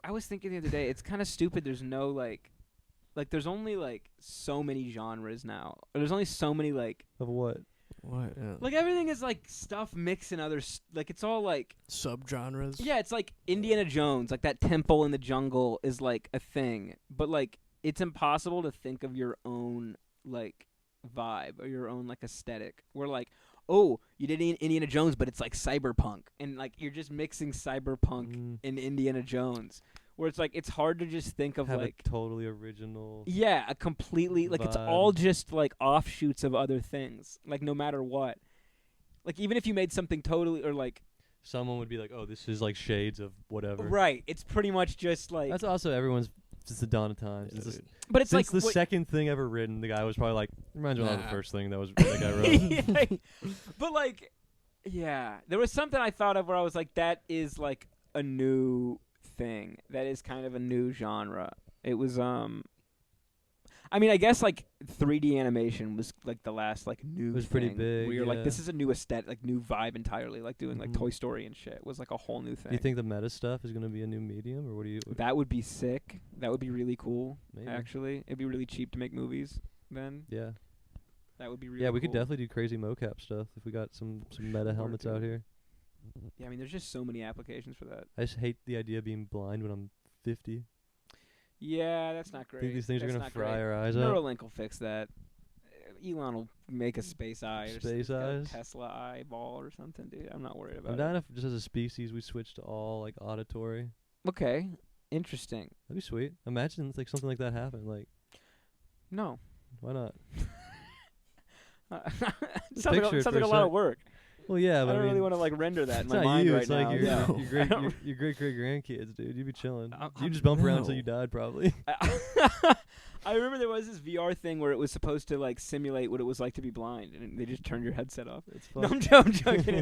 I was thinking the other day, it's kind of stupid. There's no like there's only like so many genres now. Or there's only so many like Of what? What? everything is like stuff mixed in other like it's all like Subgenres. yeah, it's like Indiana Jones, like that temple in the jungle is like a thing, but like it's impossible to think of your own like vibe or your own like aesthetic. We're like, oh, you did Indiana Jones, but it's like cyberpunk, and like you're just mixing cyberpunk and Indiana Jones, where it's like it's hard to just think of Have like a totally original. yeah, a completely like it's all vibe. just like offshoots of other things, like no matter what. Like even if you made something totally or like Someone would be like, "Oh, this is like shades of whatever." right, it's pretty much just like That's also everyone's. Since the dawn of time. Yeah, Since dude. but it's since like the what- second thing ever written, the guy was probably like, reminds me of the Nah. first thing that guy wrote. Yeah, but like yeah, there was something I thought of where I was like that is like a new thing. That is kind of a new genre. It was I mean, I guess like 3D animation was like the last like new. It was pretty thing big, Where you're like, yeah. this is a new aesthetic, like new vibe entirely. Like doing like Mhm. Toy Story and shit was like a whole new thing. Do you think the meta stuff is gonna be a new medium, or what do you? that would be sick? That would be really cool. Maybe. Actually, it'd be really cheap to make movies. Then Yeah. that would be really. Yeah, we could cool. definitely do crazy mocap stuff if we got some meta Sure, helmets out dude. here. Yeah, I mean, there's just so many applications for that. I just hate the idea of being blind when I'm 50. Yeah, that's not great. Think these things are That's gonna not fry great. our eyes out? Neuralink will fix that. Elon will make a space eye or Space something, like a eyes? Tesla eyeball or something, dude. I'm not worried I'm about down it. if just as a species we switch to all like auditory. Okay, interesting. That'd be sweet. Imagine it's like something like that happened. Like, No, why not? sounds like, picture it sounds for like a a lot of sec. work. Well, yeah, I but don't I mean, really want to like render that in it's my not mind you. right It's now. like your yeah. your great I don't- your great grandkids, dude. You'd be chilling. I'm- You'd just bump around until no. you died, probably. I remember there was this VR thing where it was supposed to like simulate what it was like to be blind, and they just turned your headset off. It's No, fun. I'm joking.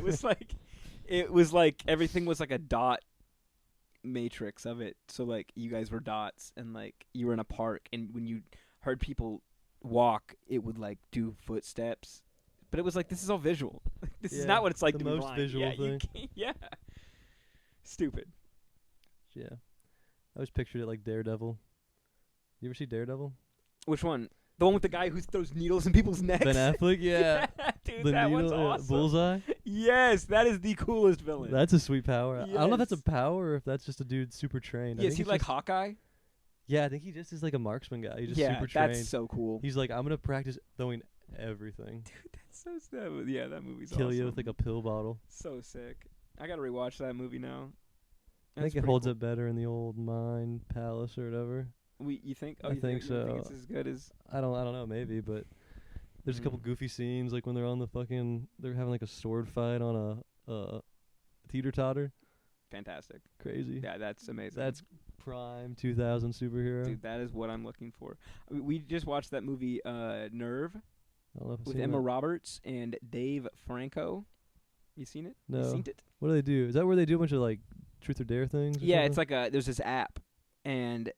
It was like everything was like a dot matrix of it. So like you guys were dots, and like you were in a park, and when you heard people walk, it would like do footsteps. But it was like, this is all visual. This is Yeah, not what it's like the to be most blind. visual yeah, you thing. can't- yeah. Stupid. Yeah. I always pictured it like Daredevil. You ever see Daredevil? Which one? The one with the guy who throws needles in people's necks? Ben Affleck, yeah. Dude, The that needle, one's awesome. Bullseye. Yes, that is the coolest villain. That's a sweet power. I don't know if that's a Yes. power or if that's just a dude super trained. I Is think he it's like just- Hawkeye? Yeah, I think he just is like a marksman guy. He's just Yeah, super trained. that's so cool. He's like, I'm gonna practice throwing everything. Dude, that's so sad. Yeah, that movie's Kill awesome. you with like a pill bottle. So sick. I gotta rewatch that movie now. I think it holds up better in the old Mind Palace or whatever. You think? I Oh, you think you think so. it's as good as? I don't know, maybe, but there's a couple Mm. goofy scenes like when they're on the they're having like a sword fight on a teeter totter. Fantastic. Crazy. Yeah, that's amazing. That's prime 2000 superhero. Dude, that is what I'm looking for. We just watched that movie Nerve I don't know if I've with seen Emma that. Roberts and Dave Franco. You seen it? You No. seen it? What do they do? Is that where they do a bunch of like truth or dare things? or Yeah, it's something? like there's this app, and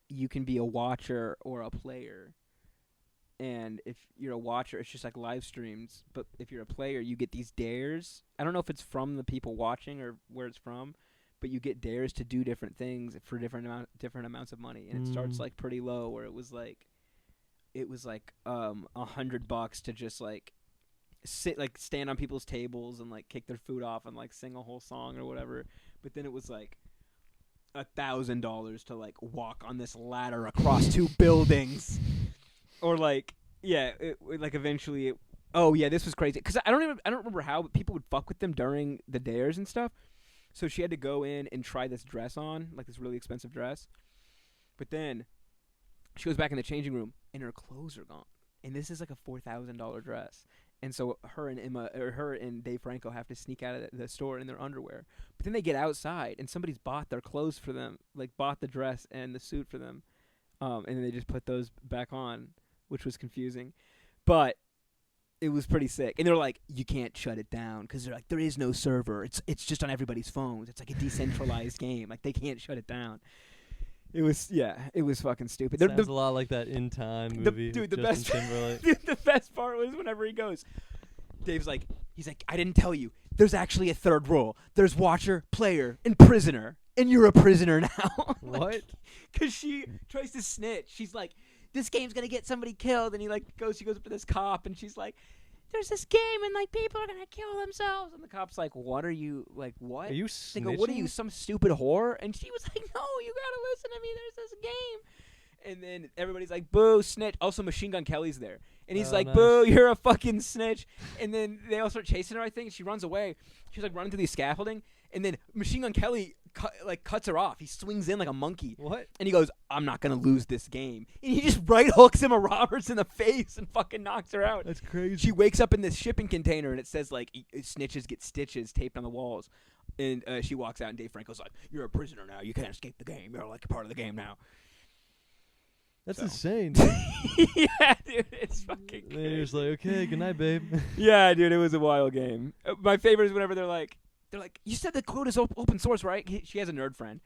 you can be a watcher or a player. and if you're a watcher, it's just like live streams. But if you're a player, you get these dares. I don't know if it's from the people watching or where it's from, but you get dares to do different things for different amounts of money, and it starts like pretty low, where it was like $100 to just like stand on people's tables and like kick their food off and like sing a whole song or whatever. But then it was like $1,000 to like walk on this ladder across 2 buildings, or like eventually. Oh yeah, this was crazy because I don't remember how, but people would fuck with them during the dares and stuff. So she had to go in and try this dress on, like this really expensive dress. But then she goes back in the changing room and her clothes are gone. And this is like a $4,000 dress. And so her and Dave Franco have to sneak out of the store in their underwear. But then they get outside and somebody's bought their clothes for them, like bought the dress and the suit for them. And then they just put those back on, which was confusing. But it was pretty sick. And they're like, you can't shut it down because they're like, there is no server. It's just on everybody's phones. It's like a decentralized game. Like they can't shut it down. It was fucking stupid. Sounds a lot like that In Time movie. The Justin best Timberlake. the best part was whenever he goes, Dave's like, he's like, I didn't tell you. There's actually a third role. There's watcher, player, and prisoner. And you're a prisoner now. What? Because she tries to snitch. She's like, this game's gonna get somebody killed, and she goes up to this cop, and she's like, there's this game, and like people are gonna kill themselves, and the cop's like, what are you, like, what? Are you They go, what are you, some stupid whore? And she was like, no, you gotta listen to me, there's this game. And then everybody's like, boo, snitch. Also, Machine Gun Kelly's there, and he's like, nice. boo, you're a fucking snitch. And then they all start chasing her, I think, and she runs away. She's like running through the scaffolding, and then Machine Gun Kelly cuts her off. He swings in like a monkey. What? And he goes, I'm not going to lose this game. And he just right hooks Emma Roberts in the face and fucking knocks her out. That's crazy. She wakes up in this shipping container, and it says, like, snitches get stitches taped on the walls. And she walks out, and Dave Franco's like, you're a prisoner now. You can't escape the game. You're like a part of the game now. That's So. insane. Yeah, dude, it's fucking Then you're just like, okay, good night, babe. Yeah, dude, it was a wild game. My favorite is whenever they're like, you said the code is open source, right? She has a nerd friend.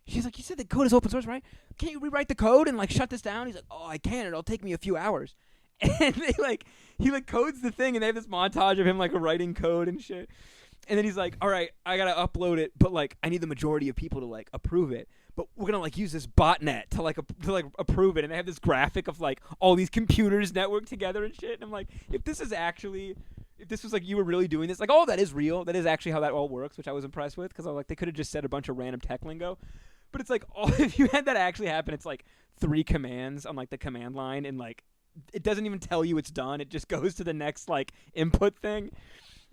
She's like, you said the code is open source, right? Can't you rewrite the code and like shut this down? He's like, oh, I can. It'll take me a few hours. And he codes the thing, and they have this montage of him like writing code and shit. And then he's like, all right, I gotta upload it, but like I need the majority of people to like approve it. But we're gonna like use this botnet to like approve it. And they have this graphic of like all these computers networked together and shit. And I'm like, if this was like you were really doing this, like, oh, that is real. That is actually how that all works, which I was impressed with, because I was like, they could have just said a bunch of random tech lingo. But it's like, if you had that actually happen, it's like 3 commands on like the command line, and like it doesn't even tell you it's done. It just goes to the next like input thing.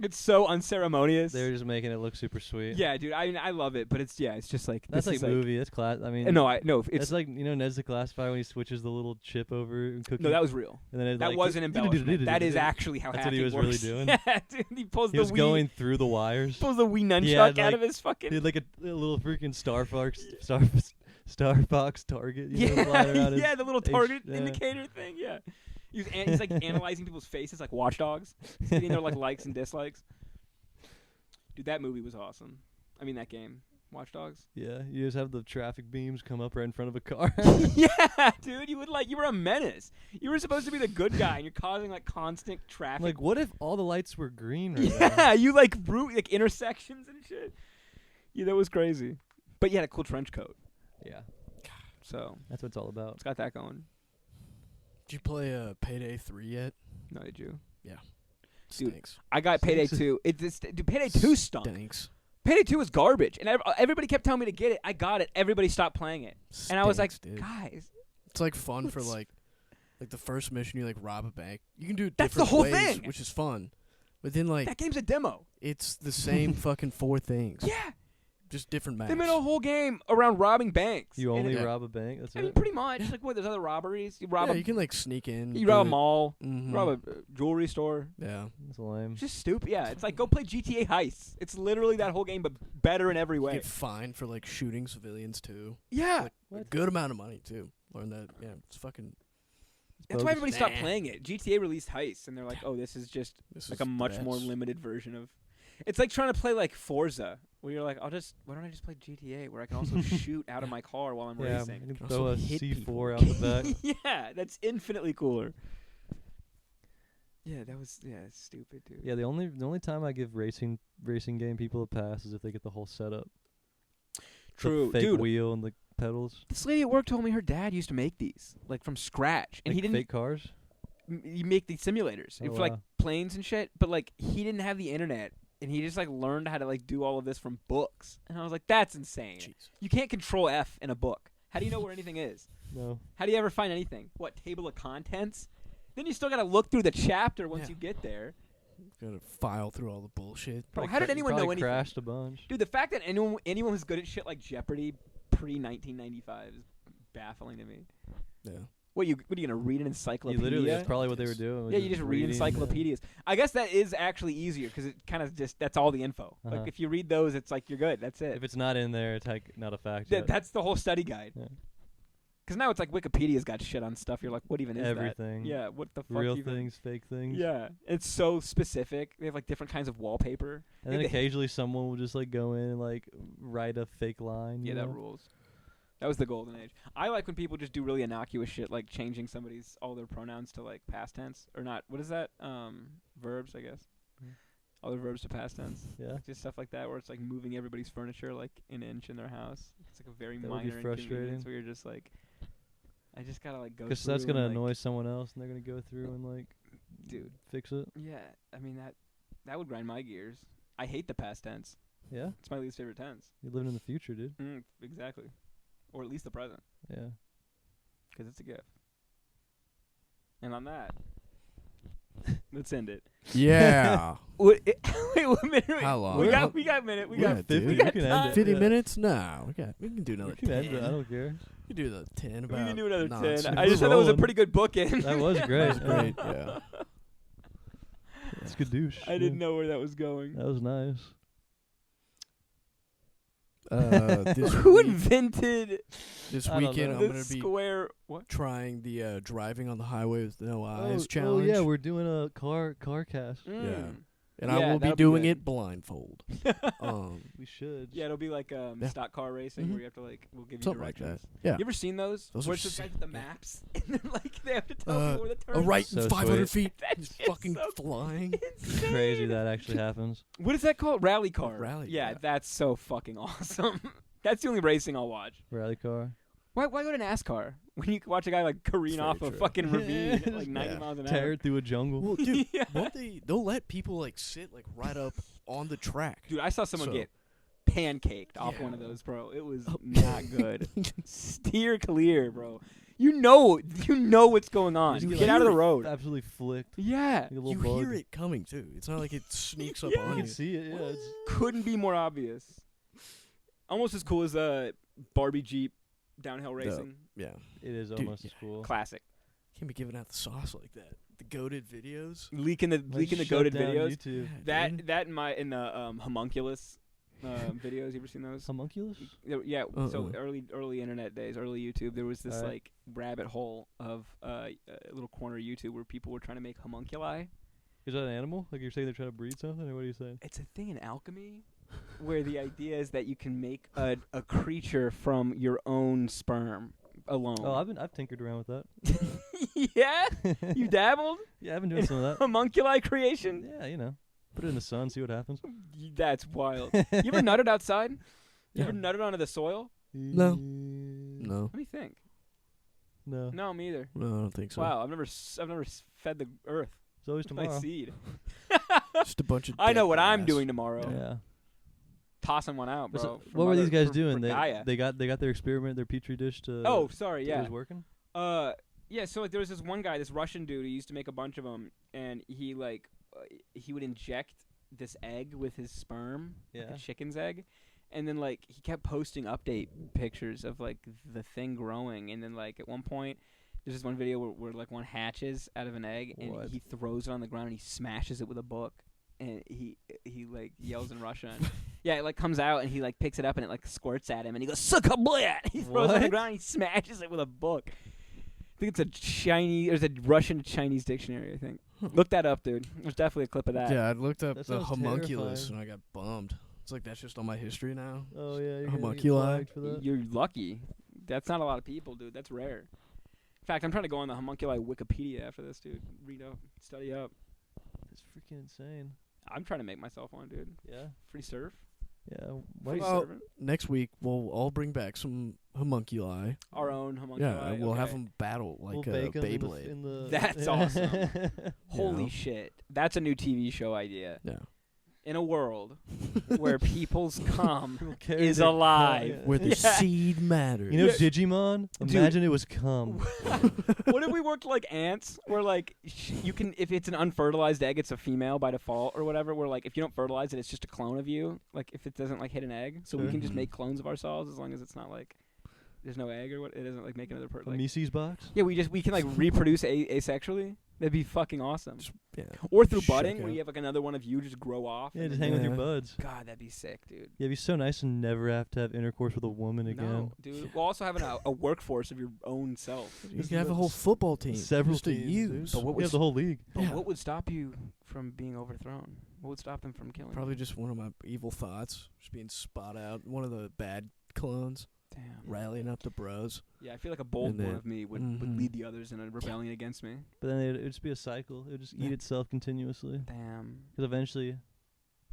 It's so unceremonious. They're just making it look super sweet. Yeah, dude. I mean, I love it, but it's just like That's this like is movie. That's class. I mean, it's it's like, Ned's the Classifier when he switches the little chip over and cookie. no, that was real. And then it That like, was an embellishment. That is actually how That's what he hacking was works. really doing? Yeah, dude. He pulls He the was Wii, going through the wires. pulls the Wii He nunchuck had, out like- of his fucking. He had like a little freaking Star Fox target. Yeah, flying around yeah, his the little target yeah. indicator thing. Yeah, he's like analyzing people's faces like watchdogs, getting their like likes and dislikes. Dude, that movie was awesome. I mean, that game, Watch Dogs. Yeah, you just have the traffic beams come up right in front of a car. Yeah, dude, you were a menace. You were supposed to be the good guy, and you're causing like constant traffic. Like, what if all the lights were green right yeah, now? you like like intersections and shit. Yeah, that was crazy. But you had a cool trench coat, Yeah, so that's what it's all about. it's got that going. Did you play Payday 3 yet? No, did you? Dude, Stinks. I got Payday 2. Dude, Payday 2 stunk. Stinks. Payday 2 was garbage, and everybody kept telling me to get it. I got it. Everybody stopped playing it, and I was like, Stinks, dude. guys, It's like fun for What's- like the first mission. You like rob a bank. You can do it That's the different whole ways, thing. which is fun. But then like that game's a demo. it's the same fucking 4 things. Yeah, Just different maps. they made a whole game around robbing banks. You And only Yeah. rob a bank. That's I mean, it. pretty much. Like, what? There's other robberies. You rob you can like sneak in. you do rob a it. mall. Mhm. You rob a jewelry store. Yeah. That's lame. It's just stupid. Yeah, it's like go play GTA Heist. It's literally that whole game, but better in every You way. get fined for like shooting civilians too. Yeah, Like, a What? good amount of money too. Learn that. Yeah, it's fucking. that's why everybody stopped Nah. playing it. GTA released Heist, and they're like, oh, this is just This like is a much more best. limited version of. It's like trying to play like Forza, where you're like, why don't I just play GTA, where I can also shoot out of my car while I'm Yeah, racing? you can Can throw also a hit C4 people. out the back. Yeah, that's infinitely cooler. Yeah, that was it's stupid, dude. Yeah, the only time I give racing game people a pass is if they get the whole setup. True, the fake dude. wheel and the pedals. This lady at work told me her dad used to make these like from scratch, and Like he didn't. fake cars. You make these simulators Oh, for like wow. planes and shit, but like he didn't have the internet, and he just like learned how to like do all of this from books. And I was like, that's insane. Jeez. You can't control F in a book. How do you know where anything is? No. How do you ever find anything? What, table of contents? Then you still got to look through the chapter once Yeah. you get there. Gotta file through all the bullshit. Bro, how did anyone know Probably anything? crashed a bunch. Dude, the fact that anyone was good at shit like Jeopardy pre-1995 is baffling to me. Yeah. What are you gonna read an You encyclopedia? literally, that's probably what they were doing. was Yeah, you just read reading, encyclopedias. I guess that is actually easier because it kind of just that's all the info. Uh-huh. Like if you read those, it's like you're good. That's it. If it's not in there, it's like not a fact. Th- yet. that's the whole study guide. Yeah. Because now it's like Wikipedia's got shit on stuff. You're like, what even is Everything. that? Yeah, what the fuck? Real even? things, fake things. Yeah, it's so specific. They have like different kinds of wallpaper. And then They- occasionally someone will just like go in and like write a fake line. Yeah, you that know? rules. That was the golden age. I like when people just do really innocuous shit, like changing somebody's all their pronouns to like past tense or not. What is that? Verbs, I guess. Mm. All their verbs to past tense. Yeah. Just stuff like that, where it's like moving everybody's furniture like an inch in their house. It's like a very That would be minor frustrating. inconvenience where you're just like, I just gotta like go. Because through that's gonna and, like, annoy someone else, and they're gonna go through and like dude. fix it. Yeah, I mean that would grind my gears. I hate the past tense. Yeah. It's my least favorite tense. You're living in the future, dude. Exactly, or at least the present, Yeah. because it's a gift. And on that, let's end it. Yeah. Wait, what minute? How long? We got a minute. We Yeah, got dude. we We got can end time. it. 50 Yeah. minutes? No. We can do another We can 10. end it. I don't care. We can do the 10 about We can do another nonsense. 10. We're I just thought that was a rolling. pretty good bookend. That was great. That was great, yeah. It's good douche. I didn't know where that was going. That was nice. This Who week- invented This I don't weekend, know. I'm the going to be square? What? trying the driving on the highway with no eyes Oh challenge. yeah, we're doing a car cast. Mm. and yeah, I will be that'll be doing good. it blindfold. We should. Yeah, it'll be like Yeah. stock car racing Mhm. where you have to like we'll give you Something like directions. that. Yeah. You ever seen those? Those where are it's just sick. guys with the Yeah. maps and then like they have to tell Uh, people where the turn. A right So in 500 sweet. feet. That Just shit's fucking so flying. insane. Crazy that actually happens. What is that called? Rally car. Rally, Yeah, yeah. that's so fucking awesome. That's the only racing I'll watch. Rally car. Why go to NASCAR when you can watch a guy like careen It's off very a true. fucking ravine at like 90 Yeah. miles an Tear hour? it through a jungle. Well, dude, Yeah. they'll let people like sit like right up on the track. Dude, I saw someone So- get pancaked off Yeah. one of those, bro. It was Oh. not good. Steer clear, bro. You know what's going on. Just Get out of the road. Absolutely flicked. Yeah. Like a little You bug. hear it coming too. It's not like it sneaks up Yeah. on You you. can see it. Yeah. It's, Couldn't be more obvious. Almost as cool as Barbie Jeep downhill racing. Yeah. it is Dude, almost yeah. as cool. Classic. Can't be giving out the sauce like that. The goated videos. Leaking the Like, goated shut down videos. YouTube. Yeah, dude. That in the homunculus videos. You ever seen those? Homunculus? Yeah. So Uh-uh. early internet days, early YouTube, there was this Alright. like rabbit hole of a little corner of YouTube where people were trying to make homunculi. Is that an animal? Like you're saying they're trying to breed something, or what are you saying? It's a thing in alchemy where the idea is that you can make a creature from your own sperm alone. Oh, I've tinkered around with that. Yeah? You dabbled? Yeah, I've been doing some of that. Homunculi creation? Yeah, you know, put it in the sun, see what happens. That's wild. You ever nutted outside? You Yeah. ever nutted onto the soil? No. No. Let me think. No. No, me either. No, I don't think so. Wow, I've never fed the earth It's always with my tomorrow. seed. Just a bunch of I know dead what I'm grass. doing tomorrow. Yeah. Tossing one out, But bro. so for what were these mother- guys for- doing? for Gaia. They got their experiment, their petri dish to. Oh, sorry, It yeah. was working. Yeah. So like, there was this one guy, this Russian dude, who used to make a bunch of them, and he like he would inject this egg with his sperm, like Yeah. a chicken's egg, and then like he kept posting update pictures of like the thing growing, and then like at one point. There's this one video where like one hatches out of an egg, and What? he throws it on the ground and he smashes it with a book, and he like yells in Russian. Yeah, it like comes out and he like picks it up and it like squirts at him and he goes suck a blat. He throws it on the What? ground and he smashes it with a book. I think it's a Chinese. There's a Russian to Chinese dictionary. I think. Look that up, dude. There's definitely a clip of that. Yeah, I looked up That the sounds homunculus terrifying. and I got bummed. It's like that's just on my history now. Oh yeah. You're gonna get Homunculi. flagged for that. You're lucky. That's not a lot of people, dude. That's rare. In fact, I'm trying to go on the homunculi Wikipedia after this, dude. Read up, study up. It's freaking insane. I'm trying to make myself one, dude. Yeah. Free surf. Yeah. Free Well, servant. next week we'll all bring back some homunculi. Our own homunculi. Yeah, we'll have okay. them battle like We'll bake 'em Beyblade. in the That's awesome. Holy know? shit. That's a new TV show idea. Yeah. In a world where people's cum carry is their alive. Where the Yeah. seed matters. You know Yeah. Digimon? Dude. Imagine it was cum. What if we worked like ants, where like you can, if it's an unfertilized egg, it's a female by default or whatever. Where like if you don't fertilize it, it's just a clone of you. Like if it doesn't like hit an egg, so we Sure. can just Mhm. make clones of ourselves as long as it's not like there's no egg or what. It doesn't like make another A like, Mises box? yeah, we can like reproduce asexually. That'd be fucking awesome. Yeah. Or through Check budding, where out. you have like another one of you just grow off. Yeah, and just then- hang with your Yeah. buds. God, that'd be sick, dude. Yeah, it'd be so nice to never have to have intercourse with a woman again. No, dude. We'll also have a workforce of your own self. You can have a whole football team. Several just to teams, use. But what We have the whole league. But Yeah. what would stop you from being overthrown? What would stop them from killing Probably you? just one of my evil thoughts, just being spot out. One of the bad clones, Damn. rallying up the bros. Yeah, I feel like a bold And one then- of me would Mhm. lead the others in a rebellion against me. But then it'd just be a cycle. It would just Yeah. eat itself continuously. Damn. Because eventually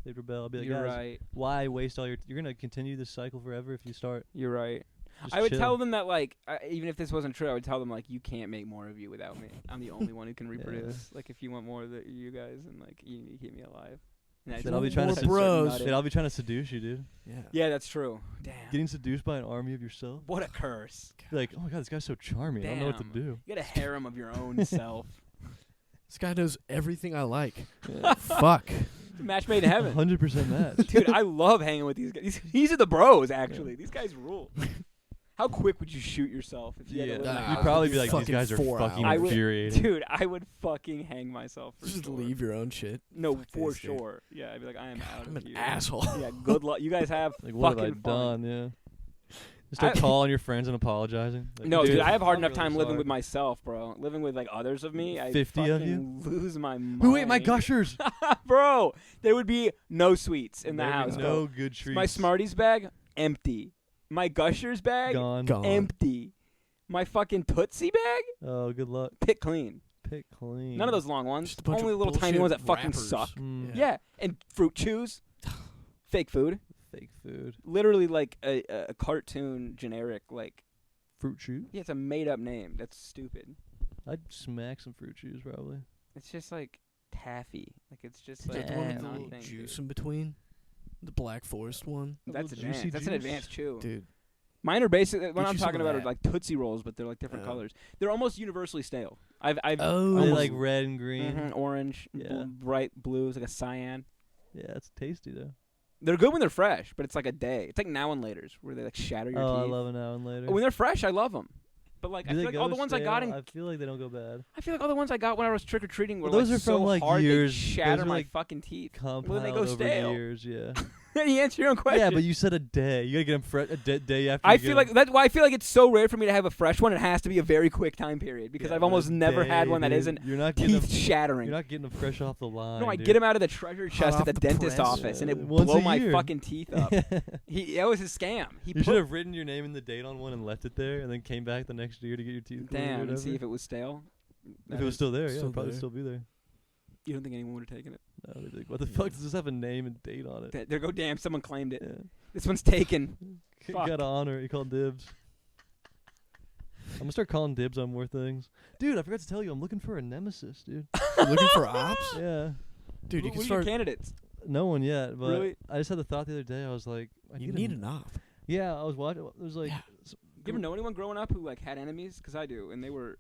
they'd rebel. I'd be like, You're guys, right. why waste all your... You're going to continue this cycle forever if you start. You're right. Just I would chill. tell them that, like, even if this wasn't true, I would tell them, like, you can't make more of you without me. I'm the only one who can Yeah. reproduce. Like, if you want more of you guys, and, like, you need to keep me alive. And I Then just I'll be want trying to more seduce- bros. Then I'll be trying to seduce you, dude. Yeah. Yeah, that's true. Damn. Getting seduced by an army of yourself. What a curse. You're like, oh my god, this guy's so charming. I don't know what to Damn. do. You get a harem of your own self. This guy knows everything I like. Fuck. It's a match made in heaven. 100% match. Dude, I love hanging with these guys. These are the bros, actually. These guys rule. How quick would you shoot yourself if you had to live in a Ah, You'd house probably with be like, these fucking guys are 4 fucking I would- infuriating. Dude, I would fucking hang myself for Just sure. leave your own shit. No, Fuck for this, dude. sure. Yeah, I'd be like, I am out I'm of an here. asshole. Yeah, good luck. You guys have Like, what have I fucking fun. done? Yeah. Just start I- calling your friends and apologizing. Like, No, dude, I have hard I'm enough really time living sorry. with myself, bro. Living with like others of me, I 50 of fucking lose my mind. Who ate my gushers? Bro, there would be no sweets in the There'd be house. no bro. good treats. My Smarties bag, empty. My Gushers bag, Gone. Gone. empty. My fucking Tootsie bag, Oh, good luck. pick clean. Pick clean. None of those long ones. Just a bunch Only of little tiny bullshit ones that fucking wrappers. suck. Mm, Yeah. Yeah, and fruit chews. Fake food. Fake food. Literally like a cartoon generic, like, Fruit chews? yeah, it's a made up name. That's stupid. I'd smack some fruit chews probably. It's just like taffy. Like it's just Is like that the one with the nothing, little juice dude. in between? The Black Forest one? That's little advanced. juicy That's an juice. advanced chew. Dude. Mine are basically what Get I'm you some talking of about are that. like Tootsie Rolls, but they're like different Yeah. colors. They're almost universally stale. I've Oh. Are they almost- like red and green? orange, Yeah. bright blue, it's like a cyan. Yeah, it's tasty though. They're good when they're fresh, but it's like a day. It's like now and laters where they like shatter your Oh, I teeth. love an hour and later. When they're fresh, I love them. But like Do I they feel like go all the ones I got stale? in I feel like they don't go bad. I feel like all the ones I got when I was trick or treating were Well, those like are from, so like, hard years- they shatter those are, my like, fucking teeth. Compound they go over stale. years, yeah. You answer your own question. Yeah, but you said a day. You gotta get them a day after. I you feel get like 'em. that's why I feel like it's so rare for me to have a fresh one. It has to be a very quick time period because Yeah, I've but almost a never had day, one that dude. isn't You're not getting teeth them. shattering. You're not getting them fresh off the line. No, I dude. get him out of the treasure chest Hot at the off the dentist press. office, and it Once blow a my year. fucking teeth up. That was his scam. He You put should have written your name and the date on one and left it there, and then came back the next year to get your teeth cleaned or damn and whatever. see if it was stale. If it was still there, yeah, Still it'd probably there. still be there. You don't think anyone would have taken it? No, they'd be like, what the fuck does this have a name and date on it? There go, damn! Someone claimed it. Yeah. This one's taken. You Fuck. gotta honor it. You call dibs. I'm gonna start calling dibs on more things. Dude, I forgot to tell you, I'm looking for a nemesis, dude. You looking for ops? Yeah. Dude, you What can are your start. candidates? No one yet, but Really? I just had the thought the other day. I was like, I You need need a- an op. Yeah, I was watching. It was like, Yeah. You ever know anyone growing up who like had enemies? Because I do, and they were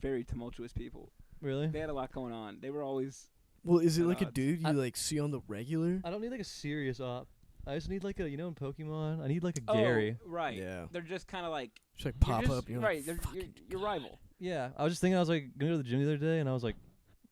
very tumultuous people. really? They had a lot going on. They were always Well, is it At like a odds. dude you I- like see on the regular? I don't need like a serious op. I just need like a, in Pokemon, I need like a Gary. Oh, right. Yeah. They're just kind of like Just like you're pop just- up. You're right. like, They're "Fucking your rival. Yeah, I was just thinking, I was like gonna go to the gym the other day, and I was like,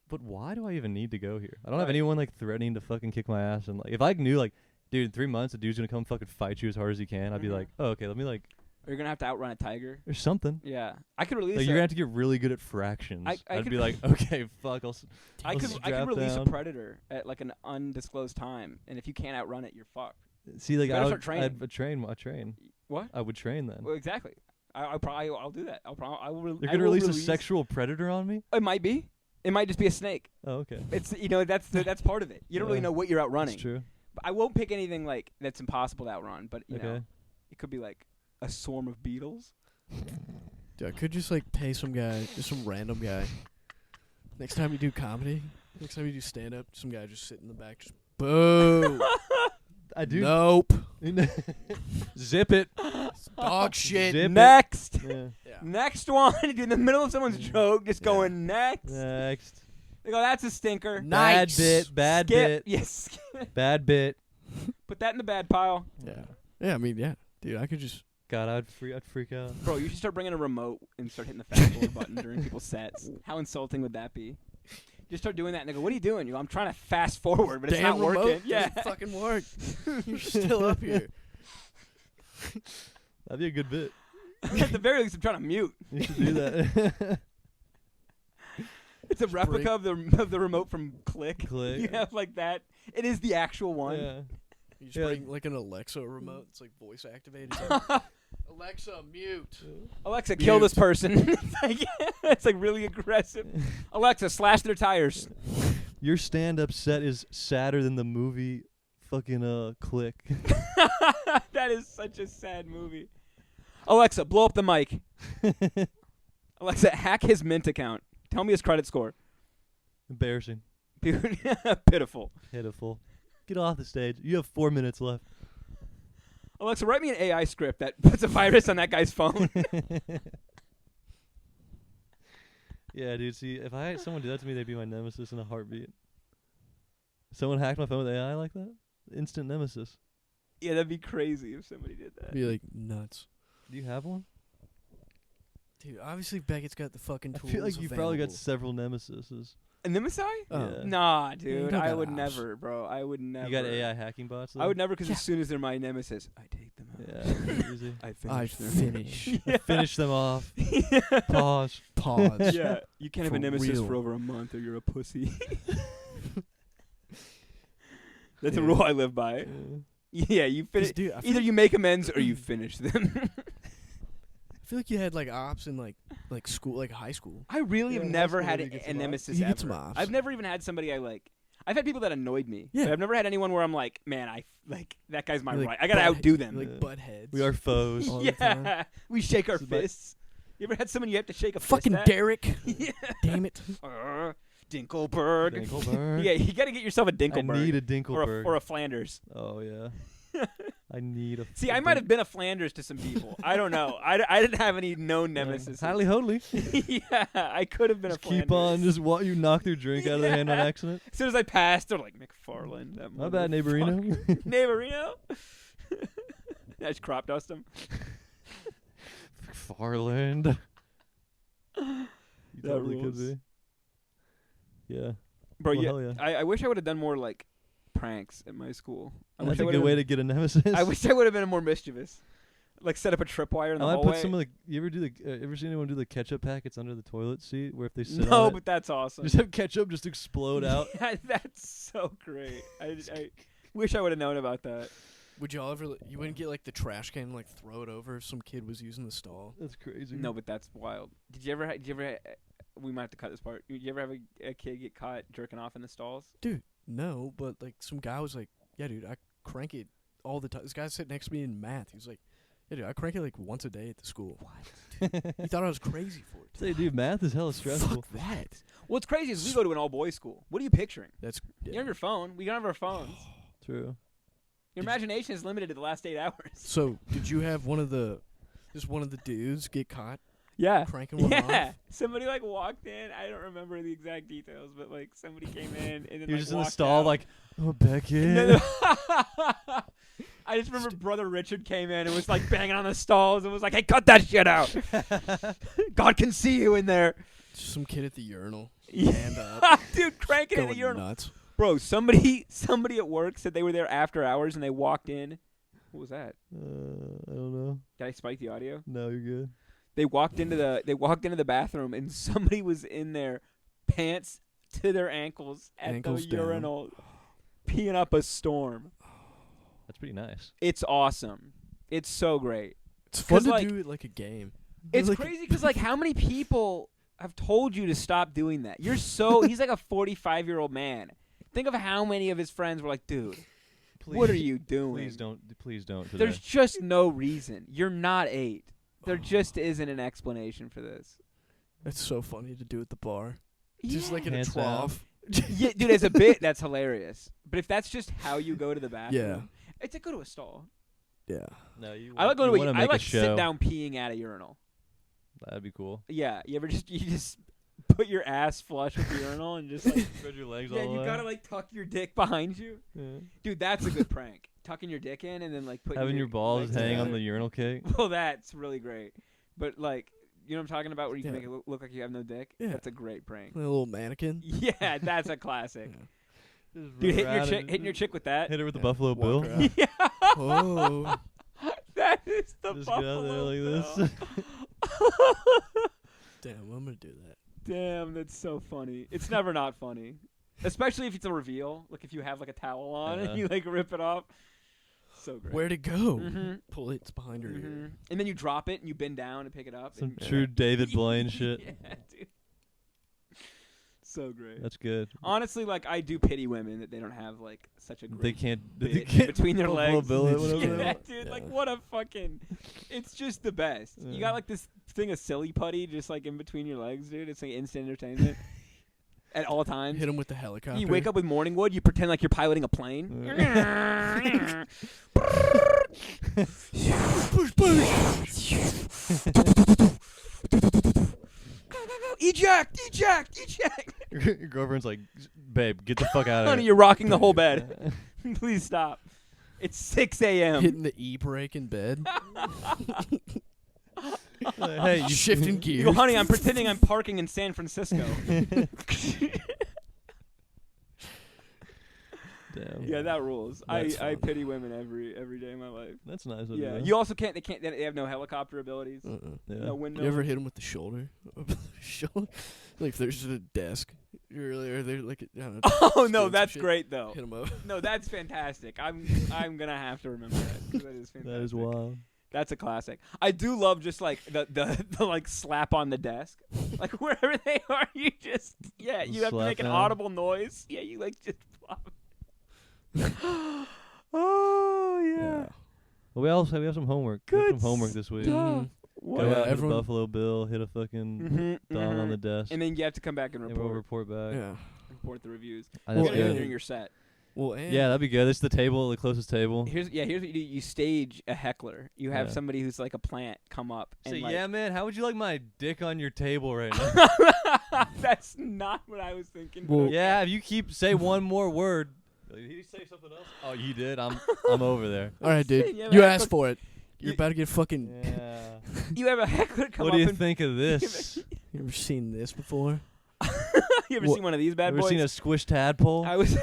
but why do I even need to go here? I don't have Right. anyone like threatening to fucking kick my ass, and like if I knew like, dude, in 3 months the dude's gonna come fucking fight you as hard as he can, I'd be Mhm. like, oh, okay, let me like, Or you're gonna have to outrun a tiger. there's something. Yeah, I could release. Like you're gonna have to get really good at fractions. I I'd could- be like, okay, fuck, I I'll could strap release down. a predator at like an undisclosed time, and if you can't outrun it, you're fucked. see like You better I start would, training. I'd train. What? I would train then. Well, exactly. I'll do that. I will. You're I gonna will release a sexual predator on me? It might be. It might just be a snake. Oh, okay. It's that's part of it. You don't really Yeah. know what you're outrunning. That's true. But I won't pick anything like that's impossible to outrun. But you know, Okay. it could be like a swarm of beetles. Dude, I could just like pay some guy, just some random guy. Next time you do comedy, next time you do stand up, some guy just sit in the back, just boo. I do. Nope. Zip it. Dog shit. Zip it. Next. Yeah. Yeah. Next one. In the middle of someone's joke, just Yeah. going next. Next. They go, that's a stinker. Bad Nice. bit. Bad Skip. bit. Yes. Bad bit. Put that in the bad pile. Yeah. Yeah, I mean, yeah. Dude, I could just God, I'd freak out. Bro, you should start bringing a remote and start hitting the fast forward button during people's sets. How insulting would that be? Just start doing that and they go, what are you doing? You go, I'm trying to fast forward, but it's damn not remote working. Yeah. doesn't fucking work. You're still up here. That'd be a good bit. At the very least, I'm trying to mute. You should do that. It's a Just replica of the remote from Click. Click. You have like that. It is the actual one. Yeah. You just Yeah. bring like an Alexa remote. It's like voice activated. It's like, Alexa, mute. Alexa, kill this person. It's like really aggressive. Alexa, slash their tires. Your stand-up set is sadder than the movie fucking Click. That is such a sad movie. Alexa, blow up the mic. Alexa, hack his Mint account. Tell me his credit score. Embarrassing. Dude, pitiful. Pitiful. Get off the stage. You have 4 minutes left. Alexa, write me an AI script that puts a virus on that guy's phone. Yeah, dude. See, if I had someone do that to me, they'd be my nemesis in a heartbeat. Someone hacked my phone with AI like that? Instant nemesis. Yeah, that'd be crazy if somebody did that. Be like nuts. Do you have one? Dude, obviously Beckett's got the fucking I tools feel like you probably got available. several nemesises. A Nemesis? Oh. Yeah. Nah, you dude. don't I got would ops. never, bro. I would never. You got AI hacking bots? I would never, because Yeah. as soon as they're my nemesis, I take them out. Yeah, easy. I I finish them. finish. Yeah. Finish them off. Pause. Pause. Yeah, you can't have a For nemesis real. for over a month or you're a pussy. That's a Dude. rule I live by. Yeah, you 'Cause, finish. dude, I feel, Either you make amends or you finish them. I feel like you had like ops in like school, like high school. I really Yeah, have in high never school had you get a some ops. nemesis You ever. get some ops. I've never even had somebody I like. I've had people that annoyed me. Yeah. But I've never had anyone where I'm like, man, I like that guy's my You're, right. like, I gotta butt- outdo them. Like Yeah. butt heads. We are foes. all the time. Yeah, we shake our This is my- fists. You ever had someone you have to shake a Fucking fist at? Derek. Yeah. Damn it. Dinkelberg. Dinkelberg. Yeah, you gotta get yourself a I Dinkelberg. need a Dinkelberg. or a Flanders. Oh, yeah. I need a... See, I might have been a Flanders to some people. I don't know. I didn't have any known nemesis. Highly holy. Yeah, I could have been Just a Flanders. keep on. Just what you knock their drink out of their hand on Yeah. accident. As soon as I passed, they're like, McFarland. That My bad, motherfucker." neighborino. Neighborino? I just crop dust him. Farland. You That totally could rules. be. Yeah. Bro, Well, yeah, hell yeah. I wish I would have done more, like, pranks at my school. I That's wish a I good would've- way to get a nemesis. I wish I would have been more mischievous. Like, set up a tripwire in the I might hallway. put some of the... You ever do the... ever seen anyone do the ketchup packets under the toilet seat? Where if they sit No, on but that's awesome. it, just have ketchup just explode out. Yeah, that's so great. I wish I would have known about that. Would y'all ever? You wouldn't get like the trash can and, like throw it over if some kid was using the stall. That's crazy. No, but that's wild. Did you ever? We might have to cut this part. Did you ever have a kid get caught jerking off in the stalls? Dude, no, but like some guy was like, yeah, dude, I crank it all the time. This guy sitting next to me in math. He was like, yeah, dude, I crank it like once a day at the school. What? He thought I was crazy for it. Say, dude, math is hella stressful. Fuck that. What's crazy is we go to an all-boys school. What are you picturing? That's You have your phone. We don't have our phones. True. Your imagination is limited to the last 8 hours. So, did you have one of the dudes get caught Yeah. cranking one Yeah. off? Somebody like walked in. I don't remember the exact details, but like somebody came in and then You're like, just in the walked stall out. like, oh, Beckett. No. I just remember Brother Richard came in and was like banging on the stalls and was like, "Hey, cut that shit out! God can see you in there." Just some kid at the urinal. Yeah. Hand up. Dude, cranking in the Going urinal. nuts. Bro, somebody at work said they were there after hours and they walked in. What was that? I don't know. Did I spike the audio? No, you're good. They walked into the bathroom and somebody was in there, pants to their ankles at Ankles the down. urinal, peeing up a storm. That's pretty nice. It's awesome. It's so great. It's fun 'Cause, to like, do it like a game. It's Like- crazy because like how many people I've told you to stop doing that. You're so he's like a 45-year-old man. Think of how many of his friends were like, dude, what are you doing? Please don't. Today. There's just no reason. You're not 8. There just isn't an explanation for this. It's so funny to do at the bar. Yeah. Just like in a Hands trough. Yeah, dude, as a bit, that's hilarious. But if that's just how you go to the bathroom, it's like go to a stall. Yeah. No, you. I like going to make I like a show. sit down peeing at a urinal. That'd be cool. Yeah, you just put your ass flush with the urinal and just like Spread your legs yeah, all the you way. gotta like tuck your dick behind you. Yeah. Dude, that's a good prank. Tucking your dick in and then like putting Having your balls legs hanging on together. the urinal cake. Well, that's really great. But like, you know what I'm talking about, where you can Yeah. make it look like you have no dick. Yeah. That's a great prank. A little mannequin. Yeah, that's a classic. Yeah. Dude, hitting your chick with that. Hit her with the Yeah. Buffalo Walk Bill. her out. Yeah, Oh. that is the Just go out Buffalo there like Bill. Damn, I'm gonna do that. Damn, that's so funny. It's never not funny, especially if it's a reveal. Like if you have like a towel on Yeah. and you like rip it off. So great. Where'd it go? Mhm. Pull it. It's behind her ear. Mhm. And then you drop it and you bend down and pick it up. Some and true David Blaine shit. Yeah, dude. So great. That's good. Honestly, like I do pity women that they don't have like such a They great can't. bit They in can't between their Buffalo legs. Bill it, whatever. Yeah, dude, like Yeah. what a fucking. It's just the best. You Yeah. got like this thing of silly putty just like in between your legs, dude. It's like instant entertainment at all times. Hit him with the helicopter. You wake up with morning wood. You pretend like you're piloting a plane. Push, push. Eject! Eject! Eject! Your girlfriend's like, babe, get the fuck out of Honey, here. you're rocking the whole bed. Please stop. It's 6 a.m. Hitting the e-brake in bed. Hey, you Shifting You gears. go, honey, I'm pretending I'm parking in San Francisco. Damn. Yeah, that rules. That's I fun. pity women every day of my life. That's nice. of Yeah, you. you also can't. They have no helicopter abilities. Yeah. No window. You ever hit him with the shoulder? Shoulder? Like if there's a desk, or they're like, I don't know, Oh doing no, some that's shit, great though. Hit him up. No, that's fantastic. I'm gonna have to remember that. 'Cause that is fantastic. That is wild. That's a classic. I do love just like the like slap on the desk, like wherever they are. You just you have to Slap make an down. audible noise. Yeah, you like just flop. Oh yeah. Well, we have some homework. We have Good some homework this week. stuff. Mhm. Go Yeah, out, hit a everyone- Buffalo Bill, hit a fucking Mm-hmm, dong on the desk, and then you have to come back and and we'll report report back. Yeah. report the reviews. I Well, think You're that's gonna do it good. during your set. Well, and Yeah, that'd be good. It's the table, the closest table. Here's what you do. You stage a heckler. You have Yeah. somebody who's like a plant come up and Say, like, yeah, man, how would you like my dick on your table right now? That's not what I was thinking. Well- Yeah, if you say one more word. Did he say something else? Oh, you did? I'm over there. all right, dude. Yeah, You man, asked fuck- for it. You're You- about to get fucking. Yeah. You have a heckler come What up do you and think of this? You ever seen this before? you ever What- seen one of these bad Ever boys? seen a squish tadpole? I was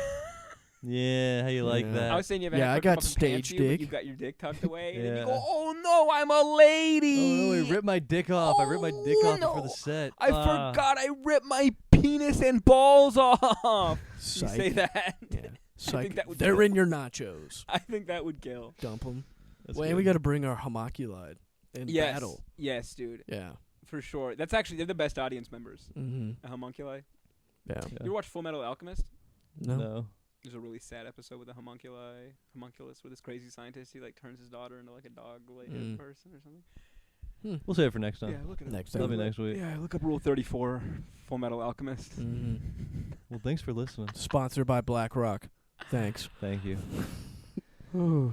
Yeah, how you like Yeah. that? I was saying you have a Yeah, I heckler come got up and pants stage you, but dick. you got your dick tucked away, and then you Yeah. go, "Oh no, I'm a lady." Oh no, he ripped my dick off. I ripped my dick Oh, off before no. the set. I Ah. forgot I ripped my penis and balls off. You Psych. say that? Yeah. Psych. that would They're kill. in your nachos. I think that would kill. Dump them. That's Well, and good. we got to bring our homunculide in Yes, battle. yes, dude, Yeah. for sure. That's actually they're the best audience members. Mm-hmm. A homunculi. Yeah. Yeah. You ever watch Full Metal Alchemist? No. No. There's a really sad episode with a homunculus with this crazy scientist. He like turns his daughter into like a dog-related Mm. person or something. We'll save it for next time. Yeah, look at it. Next That'll be time. next week. Yeah, look up Rule 34, Full Metal Alchemist. Mm-hmm. Well, thanks for listening. Sponsored by BlackRock. Thanks. Thank you.